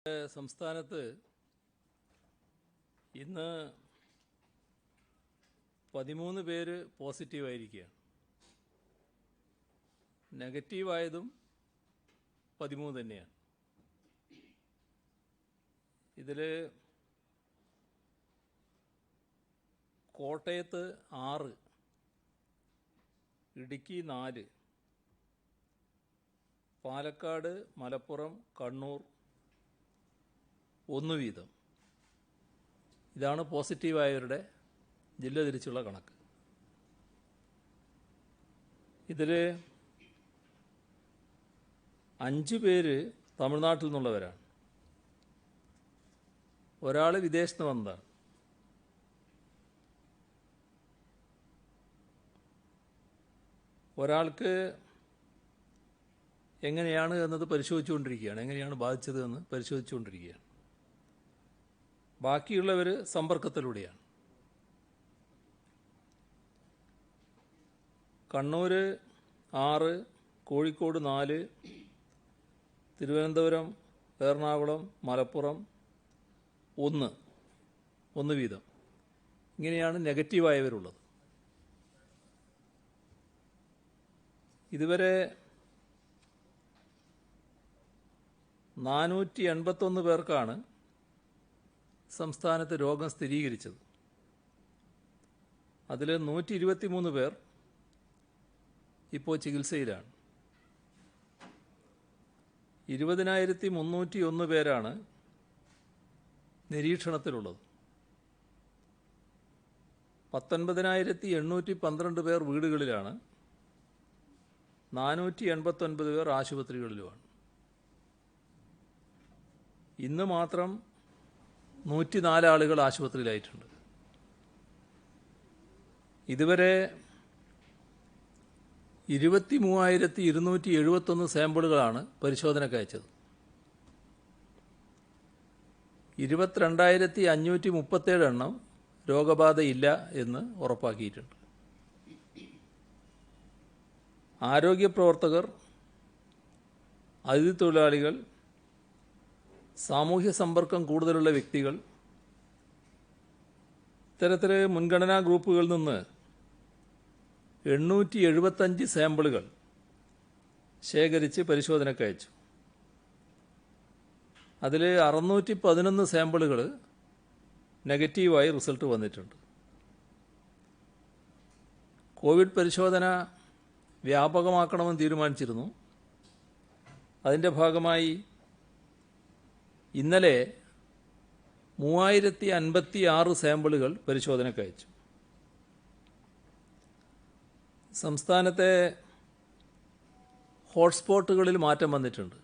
സംസ്ഥാനത്ത് ഇന്ന് 13 പേര് പോസിറ്റീവായിരിക്കുകയാണ്. നെഗറ്റീവായതും 13 തന്നെയാണ്. ഇതിൽ കോട്ടയത്ത് 6, ഇടുക്കി 4, പാലക്കാട്, മലപ്പുറം, കണ്ണൂർ 1 വീതം. ഇതാണ് പോസിറ്റീവായവരുടെ ജില്ല തിരിച്ചുള്ള കണക്ക്. ഇതിൽ 5 പേര് തമിഴ്നാട്ടിൽ നിന്നുള്ളവരാണ്. ഒരാൾ വിദേശത്ത് നിന്ന് വന്നതാണ്. ഒരാൾക്ക് എങ്ങനെയാണ് എന്നത് പരിശോധിച്ചുകൊണ്ടിരിക്കുകയാണ്. എങ്ങനെയാണ് ബാധിച്ചത് എന്ന് പരിശോധിച്ചുകൊണ്ടിരിക്കുകയാണ്. ബാക്കിയുള്ളവർ സമ്പർക്കത്തിലൂടെയാണ്. കണ്ണൂർ 6, കോഴിക്കോട് 4, തിരുവനന്തപുരം, എറണാകുളം, മലപ്പുറം 1 വീതം. ഇങ്ങനെയാണ് നെഗറ്റീവായവരുള്ളത്. ഇതുവരെ 481 പേർക്കാണ് സംസ്ഥാനത്ത് രോഗം സ്ഥിരീകരിച്ചത്. അതിൽ 123 പേർ ഇപ്പോൾ ചികിത്സയിലാണ്. 20,301 പേരാണ് നിരീക്ഷണത്തിലുള്ളത്. 19,812 പേർ വീടുകളിലാണ്. 489 പേർ ആശുപത്രികളിലുമാണ്. ഇന്ന് മാത്രം 104 ആളുകൾ ആശുപത്രിയിലായിട്ടുണ്ട്. ഇതുവരെ 23,271 സാമ്പിളുകളാണ് പരിശോധനയ്ക്ക് അയച്ചത്. 22,537 എണ്ണം രോഗബാധയില്ല എന്ന് ഉറപ്പാക്കിയിട്ടുണ്ട്. ആരോഗ്യ പ്രവർത്തകർ, അതിഥി തൊഴിലാളികൾ, സാമൂഹ്യ സമ്പർക്കം കൂടുതലുള്ള വ്യക്തികൾ, ഇത്തരത്തിൽ മുൻഗണനാ ഗ്രൂപ്പുകളിൽ നിന്ന് 875 സാമ്പിളുകൾ ശേഖരിച്ച് പരിശോധനയ്ക്ക് അയച്ചു. അതിൽ 611 സാമ്പിളുകൾ നെഗറ്റീവായി റിസൾട്ട് വന്നിട്ടുണ്ട്. കോവിഡ് പരിശോധന വ്യാപകമാക്കണമെന്ന് തീരുമാനിച്ചിരുന്നു. അതിൻ്റെ ഭാഗമായി ഇന്നലെ 3056 സാമ്പിളുകൾ പരിശോധനയ്ക്ക് അയച്ചു. സംസ്ഥാനത്തെ ഹോട്ട്സ്പോട്ടുകളിൽ മാറ്റം വന്നിട്ടുണ്ട്.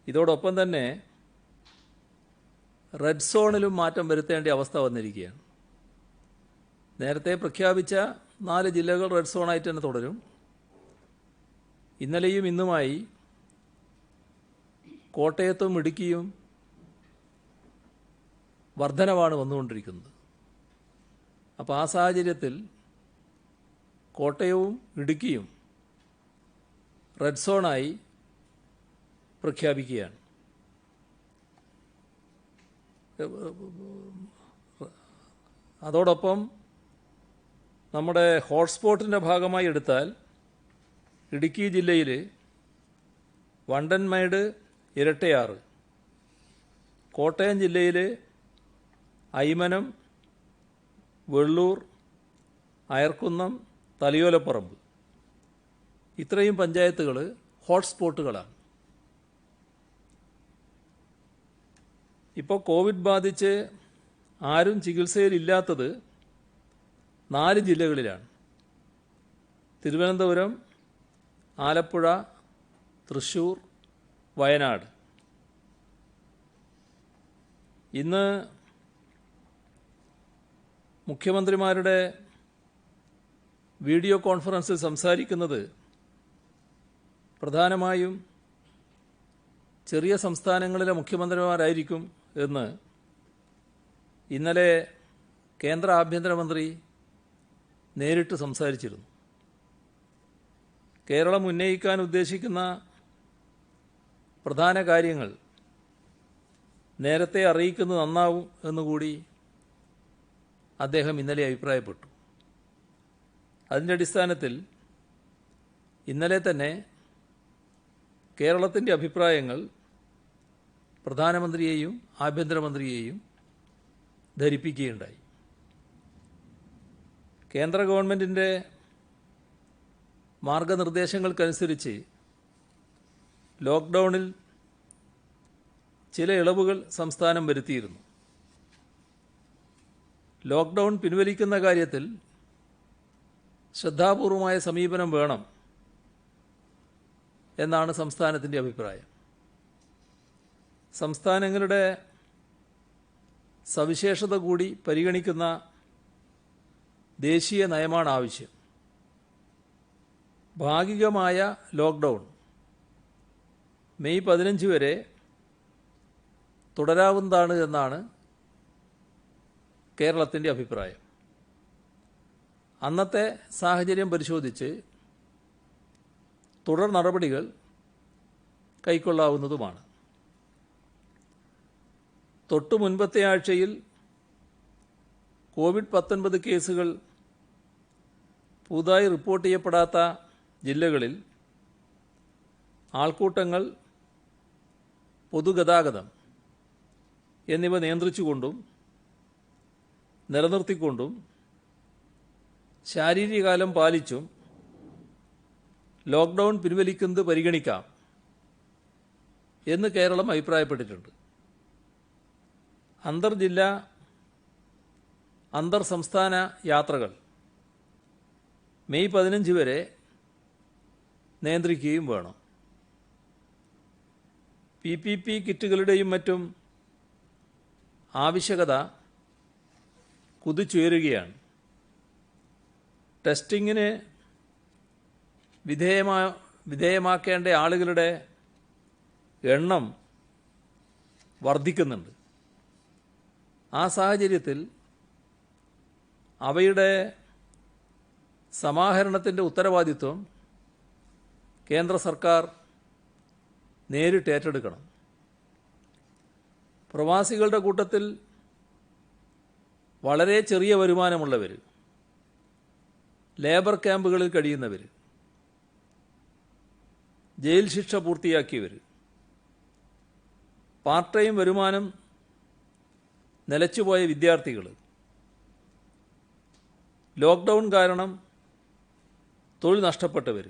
ഇതോടൊപ്പം തന്നെ റെഡ് സോണിലും മാറ്റം വരുത്തേണ്ട അവസ്ഥ വന്നിരിക്കുകയാണ്. നേരത്തെ പ്രഖ്യാപിച്ച 4 ജില്ലകൾ റെഡ് സോണായിട്ട് തന്നെ തുടരും. ഇന്നലെയും ഇന്നുമായി കോട്ടയത്തും ഇടുക്കിയും വർധനവാണ് വന്നുകൊണ്ടിരിക്കുന്നത്. അപ്പോൾ ആ സാഹചര്യത്തിൽ കോട്ടയവും ഇടുക്കിയും റെഡ് സോണായി പ്രഖ്യാപിക്കുകയാണ്. അതോടൊപ്പം നമ്മുടെ ഹോട്ട്സ്പോട്ടിൻ്റെ ഭാഗമായി എടുത്താൽ ഇടുക്കി ജില്ലയിൽ വണ്ടൻമേട്, ഇരട്ടയാറ്, കോട്ടയം ജില്ലയിൽ അയ്മനം, വെള്ളൂർ, അയർക്കുന്നം, തലയോലപ്പറമ്പ് ഇത്രയും പഞ്ചായത്തുകൾ ഹോട്ട്സ്പോട്ടുകളാണ്. ഇപ്പോൾ കോവിഡ് ബാധിച്ച് ആരും ചികിത്സയിലില്ലാത്തത് 4 ജില്ലകളിലാണ്. തിരുവനന്തപുരം, ആലപ്പുഴ, തൃശ്ശൂർ, വയനാട്. ഇന്ന് മുഖ്യമന്ത്രിമാരുടെ വീഡിയോ കോൺഫറൻസിൽ സംസാരിക്കുന്നത് പ്രധാനമായും ചെറിയ സംസ്ഥാനങ്ങളിലെ മുഖ്യമന്ത്രിമാരായിരിക്കും എന്ന് ഇന്നലെ കേന്ദ്ര ആഭ്യന്തരമന്ത്രി നേരിട്ട് സംസാരിച്ചിരുന്നു. കേരളം ഉന്നയിക്കാൻ ഉദ്ദേശിക്കുന്ന പ്രധാന കാര്യങ്ങൾ നേരത്തെ അറിയിക്കുന്നത് നന്നാവും എന്നുകൂടി അദ്ദേഹം ഇന്നലെ അഭിപ്രായപ്പെട്ടു. അതിൻ്റെ അടിസ്ഥാനത്തിൽ ഇന്നലെ തന്നെ കേരളത്തിൻ്റെ അഭിപ്രായങ്ങൾ പ്രധാനമന്ത്രിയെയും ആഭ്യന്തരമന്ത്രിയെയും ധരിപ്പിക്കുകയുണ്ടായി. കേന്ദ്ര ഗവൺമെൻറ്റിൻ്റെ മാർഗനിർദ്ദേശങ്ങൾക്കനുസരിച്ച് ലോക്ക്ഡൗണിൽ ചില ഇളവുകൾ സംസ്ഥാനം വരുത്തിയിരുന്നു. ലോക്ക്ഡൗൺ പിൻവലിക്കുന്ന കാര്യത്തിൽ ശ്രദ്ധാപൂർവമായ സമീപനം വേണം എന്നാണ് സംസ്ഥാനത്തിൻ്റെ അഭിപ്രായം. സംസ്ഥാനങ്ങളുടെ സവിശേഷത കൂടി പരിഗണിക്കുന്ന ദേശീയ നയമാണ് ആവശ്യം. ഭാഗികമായ ലോക്ക്ഡൗൺ മെയ് 15 വരെ തുടരാവുന്നതാണ് എന്നാണ് കേരളത്തിൻ്റെ അഭിപ്രായം. അന്നത്തെ സാഹചര്യം പരിശോധിച്ച് തുടർ നടപടികൾ കൈക്കൊള്ളാവുന്നതുമാണ്. തൊട്ടു മുൻപത്തെ ആഴ്ചയിൽ കോവിഡ്-19 കേസുകൾ പുതുതായി റിപ്പോർട്ട് ചെയ്യപ്പെടാത്ത ജില്ലകളിൽ ആൾക്കൂട്ടങ്ങൾ, പൊതുഗതാഗതം എന്നിവ നിയന്ത്രിച്ചുകൊണ്ടും നിലനിർത്തിക്കൊണ്ടും ശാരീരിക അകലം പാലിച്ചും ലോക്ക്ഡൗൺ പിൻവലിക്കുന്നത് പരിഗണിക്കാം എന്ന് കേരളം അഭിപ്രായപ്പെട്ടിട്ടുണ്ട്. അന്തർജില്ലാ അന്തർ സംസ്ഥാന യാത്രകൾ മെയ് 15 വരെ നിയന്ത്രിക്കുകയും വേണം. PPP കിറ്റുകളുടെയും മറ്റും ആവശ്യകത കുതിച്ചുയരുകയാണ്. ടെസ്റ്റിങ്ങിന് വിധേയമാക്കേണ്ട ആളുകളുടെ എണ്ണം വർദ്ധിക്കുന്നുണ്ട്. ആ സാഹചര്യത്തിൽ അവയുടെ സമാഹരണത്തിൻ്റെ ഉത്തരവാദിത്വം കേന്ദ്ര സർക്കാർ നേരിട്ട് ഏറ്റെടുക്കണം. പ്രവാസികളുടെ കൂട്ടത്തിൽ വളരെ ചെറിയ വരുമാനമുള്ളവർ, ലേബർ ക്യാമ്പുകളിൽ കഴിയുന്നവർ, ജയിൽ ശിക്ഷ പൂർത്തിയാക്കിയവർ, പാർട്ട് ടൈം വരുമാനം നിലച്ചുപോയ വിദ്യാർത്ഥികൾ, ലോക്ക്ഡൗൺ കാരണം തൊഴിൽ നഷ്ടപ്പെട്ടവർ,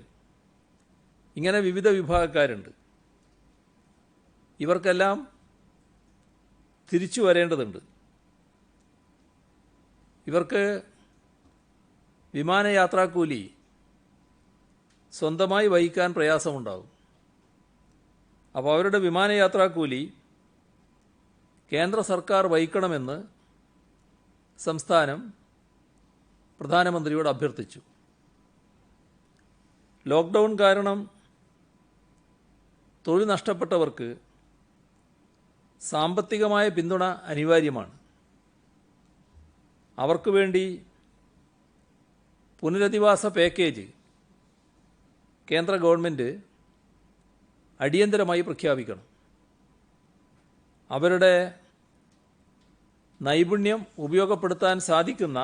ഇങ്ങനെ വിവിധ വിഭാഗക്കാരുണ്ട്. ഇവർക്കെല്ലാം തിരിച്ചു വരേണ്ടതുണ്ട്. ഇവർക്ക് വിമാനയാത്രാക്കൂലി സ്വന്തമായി വഹിക്കാൻ പ്രയാസമുണ്ടാകും. അപ്പോൾ അവരുടെ വിമാനയാത്രാക്കൂലി കേന്ദ്ര സർക്കാർ വഹിക്കണമെന്ന് സംസ്ഥാനം പ്രധാനമന്ത്രിയോട് അഭ്യർത്ഥിച്ചു. ലോക്ക്ഡൗൺ കാരണം തൊഴിൽ നഷ്ടപ്പെട്ടവർക്ക് സാമ്പത്തികമായ പിന്തുണ അനിവാര്യമാണ്. അവർക്ക് വേണ്ടി പുനരധിവാസ പാക്കേജ് കേന്ദ്ര ഗവൺമെൻറ് അടിയന്തരമായി പ്രഖ്യാപിക്കണം. അവരുടെ നൈപുണ്യം ഉപയോഗപ്പെടുത്താൻ സാധിക്കുന്ന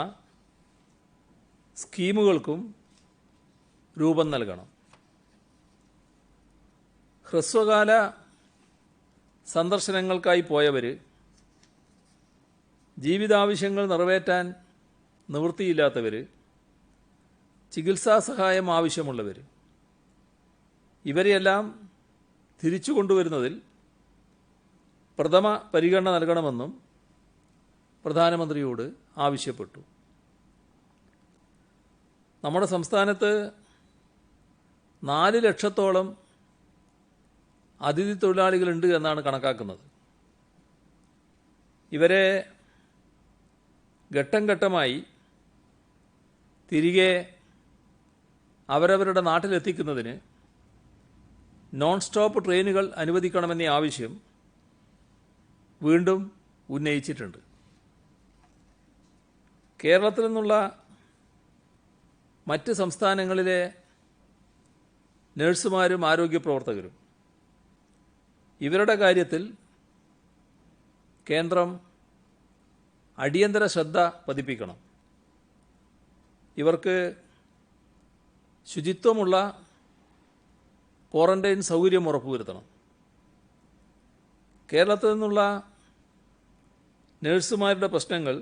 സ്കീമുകൾക്കും രൂപം നൽകണം. ഹ്രസ്വകാല സന്ദർശനങ്ങൾക്കായി പോയവർ, ജീവിതാവശ്യങ്ങൾ നിറവേറ്റാൻ നിവൃത്തിയില്ലാത്തവർ, ചികിത്സാ സഹായം ആവശ്യമുള്ളവർ, ഇവരെയെല്ലാം തിരിച്ചു കൊണ്ടുവരുന്നതിൽ പ്രഥമ പരിഗണന നൽകണമെന്നും പ്രധാനമന്ത്രിയോട് ആവശ്യപ്പെട്ടു. നമ്മുടെ സംസ്ഥാനത്ത് 4 ലക്ഷത്തോളം അതിഥി തൊഴിലാളികളുണ്ട് എന്നാണ് കണക്കാക്കുന്നത്. ഇവരെ ഘട്ടം ഘട്ടമായി തിരികെ അവരവരുടെ നാട്ടിലെത്തിക്കുന്നതിന് നോൺ സ്റ്റോപ്പ് ട്രെയിനുകൾ അനുവദിക്കണമെന്ന ആവശ്യം വീണ്ടും ഉന്നയിച്ചിട്ടുണ്ട്. കേരളത്തിൽ നിന്നുള്ള മറ്റ് സംസ്ഥാനങ്ങളിലെ നഴ്സുമാരും ആരോഗ്യ പ്രവർത്തകരും ഇവരുടെ കാര്യത്തിൽ കേന്ദ്രം അടിയന്തര ശ്രദ്ധ പതിപ്പിക്കണം. ഇവർക്ക് ശുചിത്വമുള്ള ക്വാറന്റൈൻ സൗകര്യം ഉറപ്പുവരുത്തണം. കേരളത്തിൽ നിന്നുള്ള നഴ്സുമാരുടെ പ്രശ്നങ്ങൾ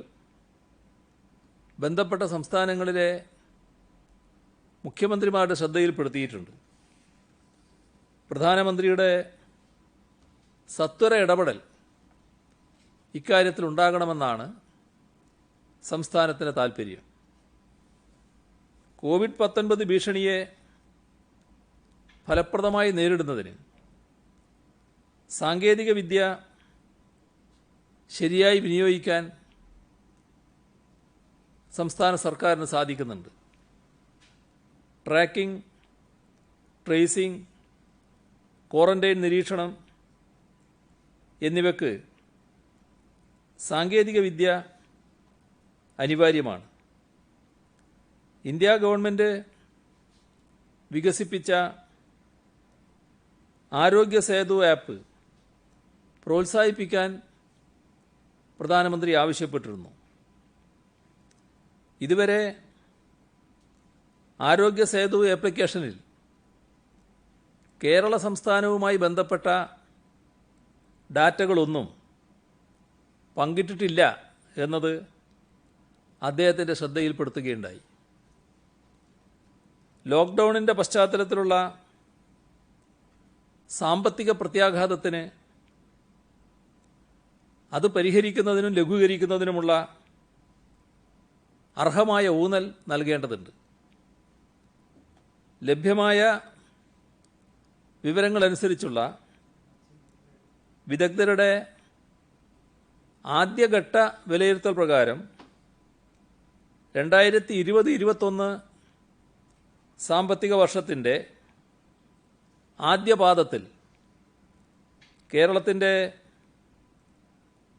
ബന്ധപ്പെട്ട സംസ്ഥാനങ്ങളിലെ മുഖ്യമന്ത്രിമാരുടെ ശ്രദ്ധയിൽപ്പെടുത്തിയിട്ടുണ്ട്. പ്രധാനമന്ത്രിയുടെ സത്വര ഇടപെടൽ ഇക്കാര്യത്തിൽ ഉണ്ടാകണമെന്നാണ് സംസ്ഥാനത്തിന് താൽപ്പര്യം. കോവിഡ്-19 ഭീഷണിയെ ഫലപ്രദമായി നേരിടുന്നതിന് സാങ്കേതിക വിദ്യ ശരിയായി വിനിയോഗിക്കാൻ സംസ്ഥാന സർക്കാരിന് സാധിക്കുന്നുണ്ട്. ട്രാക്കിംഗ്, ട്രേസിംഗ്, ക്വാറന്റൈൻ നിരീക്ഷണം എന്നിവയ്ക്ക് സാങ്കേതിക വിദ്യ അനിവാര്യമാണ്. ഇന്ത്യ ഗവൺമെൻറ് വികസിപ്പിച്ച ആരോഗ്യ സേതു ആപ്പ് പ്രോത്സാഹിപ്പിക്കാൻ പ്രധാനമന്ത്രി ആവശ്യപ്പെട്ടിരുന്നു. ഇതുവരെ ആരോഗ്യ സേതു ആപ്ലിക്കേഷനിൽ കേരള സംസ്ഥാനവുമായി ബന്ധപ്പെട്ട ഡാറ്റകളൊന്നും പങ്കിട്ടിട്ടില്ല എന്നത് അദ്ദേഹത്തിൻ്റെ ശ്രദ്ധയിൽപ്പെടുത്തുകയുണ്ടായി. ലോക്ക്ഡൗണിൻ്റെ പശ്ചാത്തലത്തിലുള്ള സാമ്പത്തിക പ്രത്യാഘാതത്തിന് അത് പരിഹരിക്കുന്നതിനും ലഘൂകരിക്കുന്നതിനുമുള്ള അർഹമായ ഊന്നൽ നൽകേണ്ടതുണ്ട്. ലഭ്യമായ വിവരങ്ങളനുസരിച്ചുള്ള വിദഗ്ധരുടെ ആദ്യഘട്ട വിലയിരുത്തൽ പ്രകാരം 2020-21 സാമ്പത്തിക വർഷത്തിൻ്റെ ആദ്യപാദത്തിൽ കേരളത്തിൻ്റെ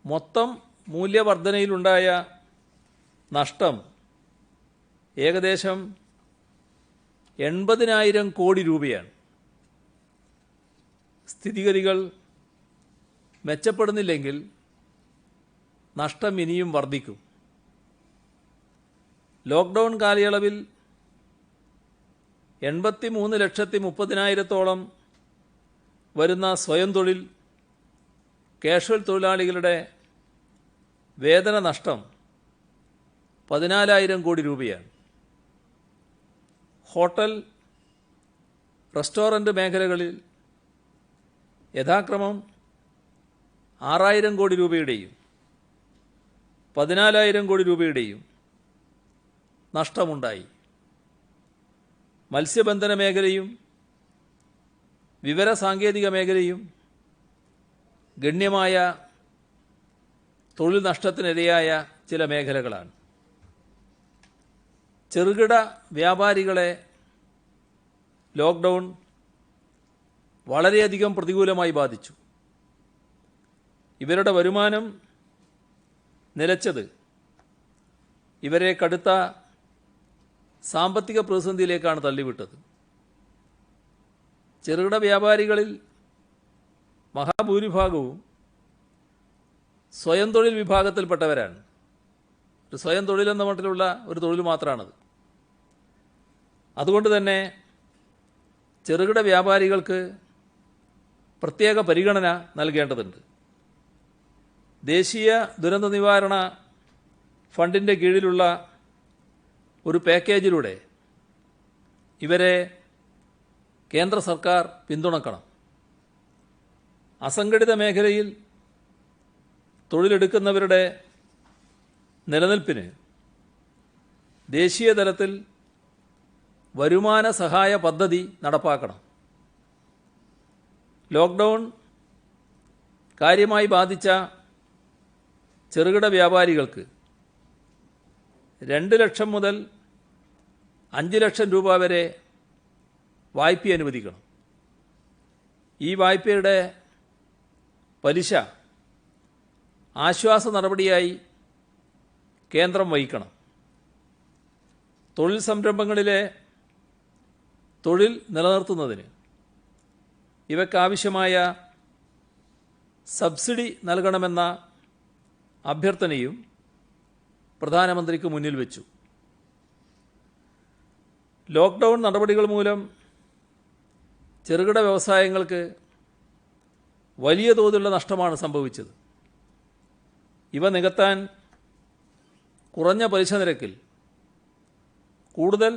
മൊത്തം മൂല്യവർധനയിലുണ്ടായ നഷ്ടം ഏകദേശം 80,000 കോടി രൂപയാണ്. സ്ഥിതിഗതികൾ മെച്ചപ്പെടുന്നില്ലെങ്കിൽ നഷ്ടം ഇനിയും വർദ്ധിക്കും. ലോക്ക്ഡൗൺ കാലയളവിൽ 83,30,000-ഓളം വരുന്ന സ്വയം തൊഴിൽ, കാഷ്വൽ തൊഴിലാളികളുടെ വേതന നഷ്ടം 14,000 കോടി രൂപയാണ്. ഹോട്ടൽ, റെസ്റ്റോറൻറ്റ് മേഖലകളിൽ യഥാക്രമം 6,000 കോടി രൂപയുടെയും 14,000 കോടി രൂപയുടെയും നഷ്ടമുണ്ടായി. മത്സ്യബന്ധന മേഖലയും വിവരസാങ്കേതിക മേഖലയും ഗണ്യമായ തൊഴിൽ നഷ്ടത്തിനിരയായ ചില മേഖലകളാണ്. ചെറുകിട വ്യാപാരികളെ ലോക്ക്ഡൗൺ വളരെയധികം പ്രതികൂലമായി ബാധിച്ചു. ഇവരുടെ വരുമാനം നിലച്ചത് ഇവരെ കടുത്ത സാമ്പത്തിക പ്രതിസന്ധിയിലേക്കാണ് തള്ളിവിട്ടത്. ചെറുകിട വ്യാപാരികളിൽ മഹാഭൂരിഭാഗവും സ്വയം തൊഴിൽ വിഭാഗത്തിൽപ്പെട്ടവരാണ്. ഒരു സ്വയം തൊഴിലെന്ന മട്ടിലുള്ള ഒരു തൊഴിൽ മാത്രമാണത്. അതുകൊണ്ട് തന്നെ ചെറുകിട വ്യാപാരികൾക്ക് പ്രത്യേക പരിഗണന നൽകേണ്ടതുണ്ട്. ദേശീയ ദുരന്ത നിവാരണ ഫണ്ടിൻ്റെ കീഴിലുള്ള ഒരു പാക്കേജിലൂടെ ഇവരെ കേന്ദ്ര സർക്കാർ പിന്തുണക്കണം. അസംഘടിത മേഖലയിൽ തൊഴിലെടുക്കുന്നവരുടെ നിലനിൽപ്പിന് ദേശീയ തലത്തിൽ വരുമാന സഹായ പദ്ധതി നടപ്പാക്കണം. ലോക്ക്ഡൗൺ കാര്യമായി ബാധിച്ച ചെറുകിട വ്യാപാരികൾക്ക് 2 ലക്ഷം മുതൽ 5 ലക്ഷം രൂപ വരെ വായ്പ അനുവദിക്കണം. ഈ വായ്പയുടെ പലിശ ആശ്വാസ നടപടിയായി കേന്ദ്രം വഹിക്കണം. തൊഴിൽ സംരംഭങ്ങളിലെ തൊഴിൽ നിലനിർത്തുന്നതിന് ഇവയ്ക്കാവശ്യമായ സബ്സിഡി നൽകണമെന്ന അഭ്യർത്ഥനയും പ്രധാനമന്ത്രിക്ക് മുന്നിൽ വെച്ചു. ലോക്ക്ഡൗൺ നടപടികൾ മൂലം ചെറുകിട വ്യവസായങ്ങൾക്ക് വലിയ തോതിലുള്ള നഷ്ടമാണ് സംഭവിച്ചത്. ഇവ നികത്താൻ കുറഞ്ഞ പലിശ നിരക്കിൽ കൂടുതൽ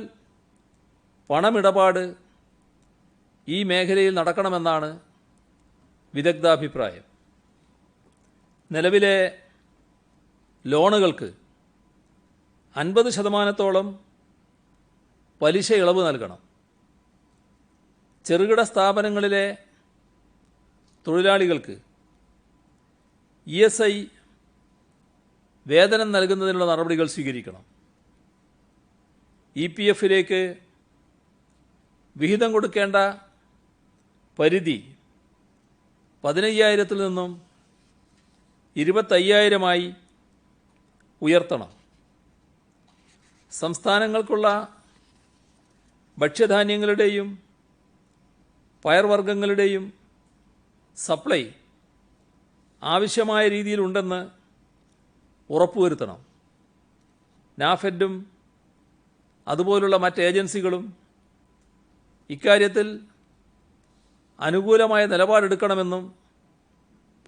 പണമിടപാട് ഈ മേഖലയിൽ നടക്കണമെന്നാണ് വിദഗ്ധാഭിപ്രായം. നിലവിലെ ലോണുകൾക്ക് 50% പലിശ ഇളവ് നൽകണം. ചെറുകിട സ്ഥാപനങ്ങളിലെ തൊഴിലാളികൾക്ക് ESI വേതനം നൽകുന്നതിനുള്ള നടപടികൾ സ്വീകരിക്കണം. EPF-ലേക്ക് വിഹിതം കൊടുക്കേണ്ട പരിധി 15,000-ൽ നിന്നും 25,000-ആയി ഉയർത്തണം. സംസ്ഥാനങ്ങൾക്കുള്ള ഭക്ഷ്യധാന്യങ്ങളുടെയും പയർവർഗ്ഗങ്ങളുടെയും സപ്ലൈ ആവശ്യമായ രീതിയിലുണ്ടെന്ന് ഉറപ്പുവരുത്തണം. നാഫെഡും അതുപോലുള്ള മറ്റ് ഏജൻസികളും ഇക്കാര്യത്തിൽ അനുകൂലമായ നിലപാടെടുക്കണമെന്നും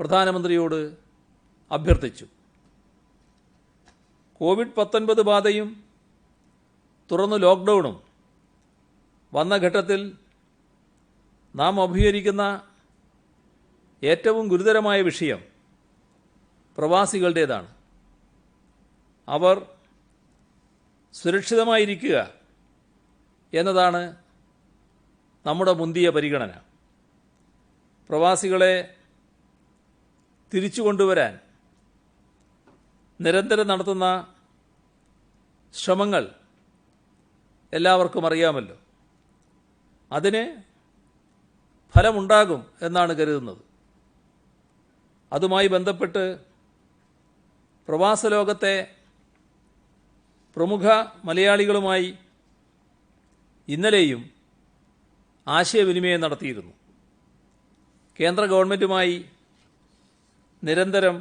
പ്രധാനമന്ത്രിയോട് അഭ്യർത്ഥിച്ചു. കോവിഡ്-19 ബാധയും തുടർന്ന് ലോക്ക്ഡൗണും വന്ന ഘട്ടത്തിൽ നാം അഭിമുഖീകരിക്കുന്ന ഏറ്റവും ഗുരുതരമായ വിഷയം പ്രവാസികളുടേതാണ്. അവർ സുരക്ഷിതമായിരിക്കുക എന്നതാണ് നമ്മുടെ മുന്തിയ പരിഗണന. പ്രവാസികളെ തിരിച്ചു കൊണ്ടുവരാൻ നിരന്തരം നടത്തുന്ന ശ്രമങ്ങൾ എല്ലാവർക്കും അറിയാമല്ലോ. അതിന് ഫലമുണ്ടാകും എന്നാണ് കരുതുന്നത്. അതുമായി ബന്ധപ്പെട്ട് പ്രവാസ ലോകത്തെ പ്രമുഖ മലയാളികളുമായി ഇന്നലെയും ആശയവിനിമയം നടത്തിയിരുന്നു. കേന്ദ്ര ഗവൺമെൻറ്റുമായി നിരന്തരം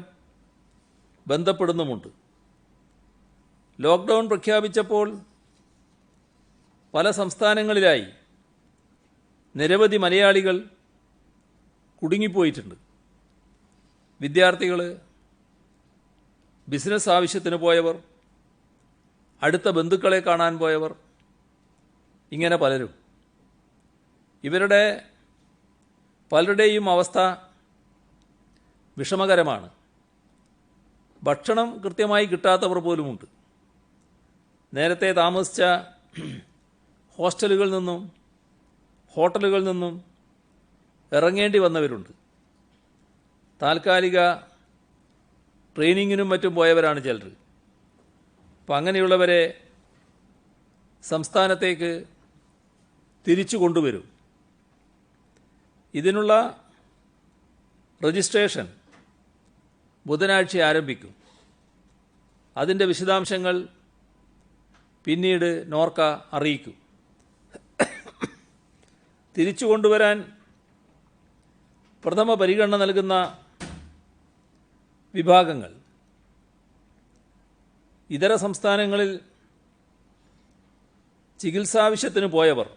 ബന്ധപ്പെടുന്നുമുണ്ട്. ലോക്ക്ഡൗൺ പ്രഖ്യാപിച്ചപ്പോൾ പല സംസ്ഥാനങ്ങളിലായി നിരവധി മലയാളികൾ കുടുങ്ങിപ്പോയിട്ടുണ്ട്. വിദ്യാർത്ഥികൾ, ബിസിനസ് ആവശ്യത്തിന് പോയവർ, അടുത്ത ബന്ധുക്കളെ കാണാൻ പോയവർ, ഇങ്ങനെ പലരും. ഇവരുടെ പലരുടെയും അവസ്ഥ വിഷമകരമാണ്. ഭക്ഷണം കൃത്യമായി കിട്ടാത്തവർ പോലുമുണ്ട്. നേരത്തെ താമസിച്ച ഹോസ്റ്റലുകളിൽ നിന്നും ഹോട്ടലുകളിൽ നിന്നും ഇറങ്ങേണ്ടി വന്നവരുണ്ട്. താൽക്കാലിക ട്രെയിനിങ്ങിനും മറ്റും പോയവരാണ് ചിലർ. അപ്പം അങ്ങനെയുള്ളവരെ സംസ്ഥാനത്തേക്ക് തിരിച്ചു കൊണ്ടുവരും. ഇതിനുള്ള രജിസ്ട്രേഷൻ ബുധനാഴ്ച ആരംഭിക്കും. അതിൻ്റെ വിശദാംശങ്ങൾ പിന്നീട് നോർക്ക അറിയിക്കും. തിരിച്ചു കൊണ്ടുവരാൻ പ്രഥമ പരിഗണന നൽകുന്ന വിഭാഗങ്ങൾ ഇതര സംസ്ഥാനങ്ങളിൽ ചികിത്സാവശ്യത്തിന് പോയവർ,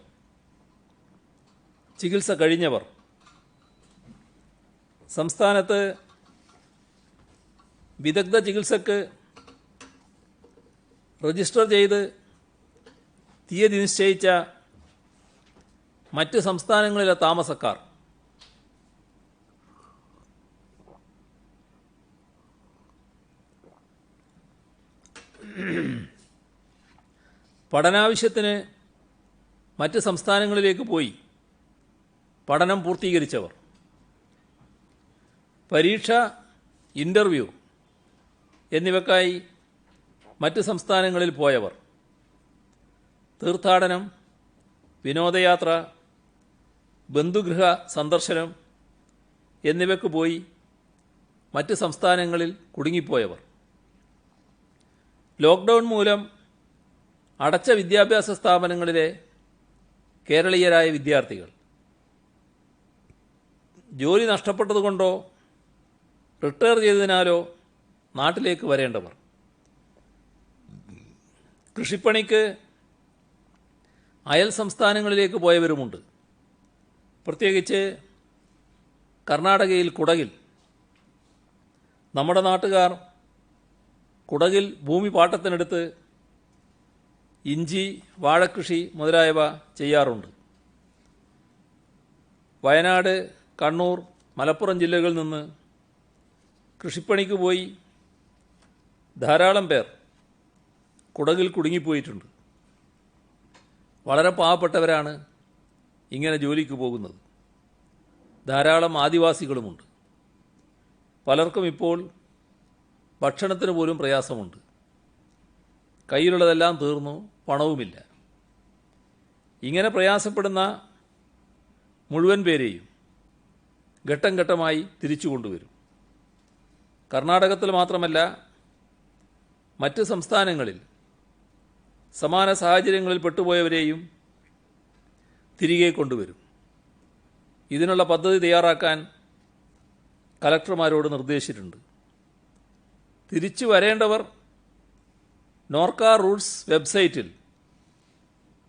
ചികിത്സ കഴിഞ്ഞവർ, സംസ്ഥാനത്ത് വിദഗ്ധ ചികിത്സക്ക് രജിസ്റ്റർ ചെയ്ത് തീയതി നിശ്ചയിച്ച മറ്റ് സംസ്ഥാനങ്ങളിലെ താമസക്കാർ, പഠനാവശ്യത്തിന് മറ്റ് സംസ്ഥാനങ്ങളിലേക്ക് പോയി പഠനം പൂർത്തീകരിച്ചവർ, പരീക്ഷ, ഇൻ്റർവ്യൂ എന്നിവയ്ക്കായി മറ്റ് സംസ്ഥാനങ്ങളിൽ പോയവർ, തീർത്ഥാടനം, വിനോദയാത്ര, ബന്ധുഗൃഹ സന്ദർശനം എന്നിവയ്ക്ക് പോയി മറ്റ് സംസ്ഥാനങ്ങളിൽ കുടുങ്ങിപ്പോയവർ, ലോക്ക്ഡൗൺ മൂലം അടച്ച വിദ്യാഭ്യാസ സ്ഥാപനങ്ങളിലെ കേരളീയരായ വിദ്യാർത്ഥികൾ, ജോലി നഷ്ടപ്പെട്ടതുകൊണ്ടോ റിട്ടയർ ചെയ്തതിനാലോ നാട്ടിലേക്ക് വരേണ്ടവർ, കൃഷിപ്പണിക്ക് അയൽ സംസ്ഥാനങ്ങളിലേക്ക് പോയവരുമുണ്ട്. പ്രത്യേകിച്ച് കർണാടകയിൽ കുടകിൽ നമ്മുടെ നാട്ടുകാർ കുടകിൽ ഭൂമി പാട്ടത്തിനെടുത്ത് ഇഞ്ചി, വാഴക്കൃഷി മുതലായവ ചെയ്യാറുണ്ട്. വയനാട്, കണ്ണൂർ, മലപ്പുറം ജില്ലകളിൽ നിന്ന് കൃഷിപ്പണിക്ക് പോയി ധാരാളം പേർ കുടകിൽ കുടുങ്ങിപ്പോയിട്ടുണ്ട്. വളരെ പാവപ്പെട്ടവരാണ് ഇങ്ങനെ ജോലിക്ക് പോകുന്നത്. ധാരാളം ആദിവാസികളുമുണ്ട്. പലർക്കും ഇപ്പോൾ ഭക്ഷണത്തിന് പോലും പ്രയാസമുണ്ട്. കയ്യിലുള്ളതെല്ലാം തീർന്നു, പണവുമില്ല. ഇങ്ങനെ പ്രയാസപ്പെടുന്ന മുഴുവൻ പേരെയും ഘട്ടം ഘട്ടമായി തിരിച്ചു കൊണ്ടുവരും. കർണാടകത്തിൽ മാത്രമല്ല, മറ്റ് സംസ്ഥാനങ്ങളിൽ സമാന സാഹചര്യങ്ങളിൽ പെട്ടുപോയവരെയും തിരികെ കൊണ്ടുവരും. ഇതിനുള്ള പദ്ധതി തയ്യാറാക്കാൻ കലക്ടർമാരോട് നിർദ്ദേശിച്ചിട്ടുണ്ട്. തിരിച്ചു വരേണ്ടവർ നോർക്ക റൂട്ട്സ് വെബ്സൈറ്റിൽ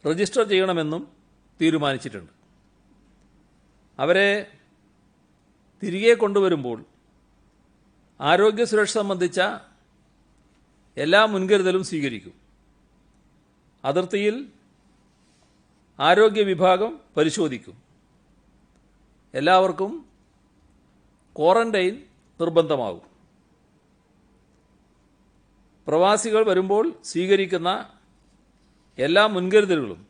രജിസ്റ്റർ ചെയ്യണമെന്നും തീരുമാനിച്ചിട്ടുണ്ട്. അവരെ തിരികെ കൊണ്ടുവരുമ്പോൾ ആരോഗ്യ സുരക്ഷ സംബന്ധിച്ച എല്ലാ മുൻകരുതലും സ്വീകരിക്കും. അതിർത്തിയിൽ ആരോഗ്യ വിഭാഗം പരിശോധിക്കും. എല്ലാവർക്കും ക്വാറന്റൈൻ നിർബന്ധമാകും. പ്രവാസികൾ വരുമ്പോൾ സ്വീകരിക്കുന്ന എല്ലാ മുൻകരുതലുകളും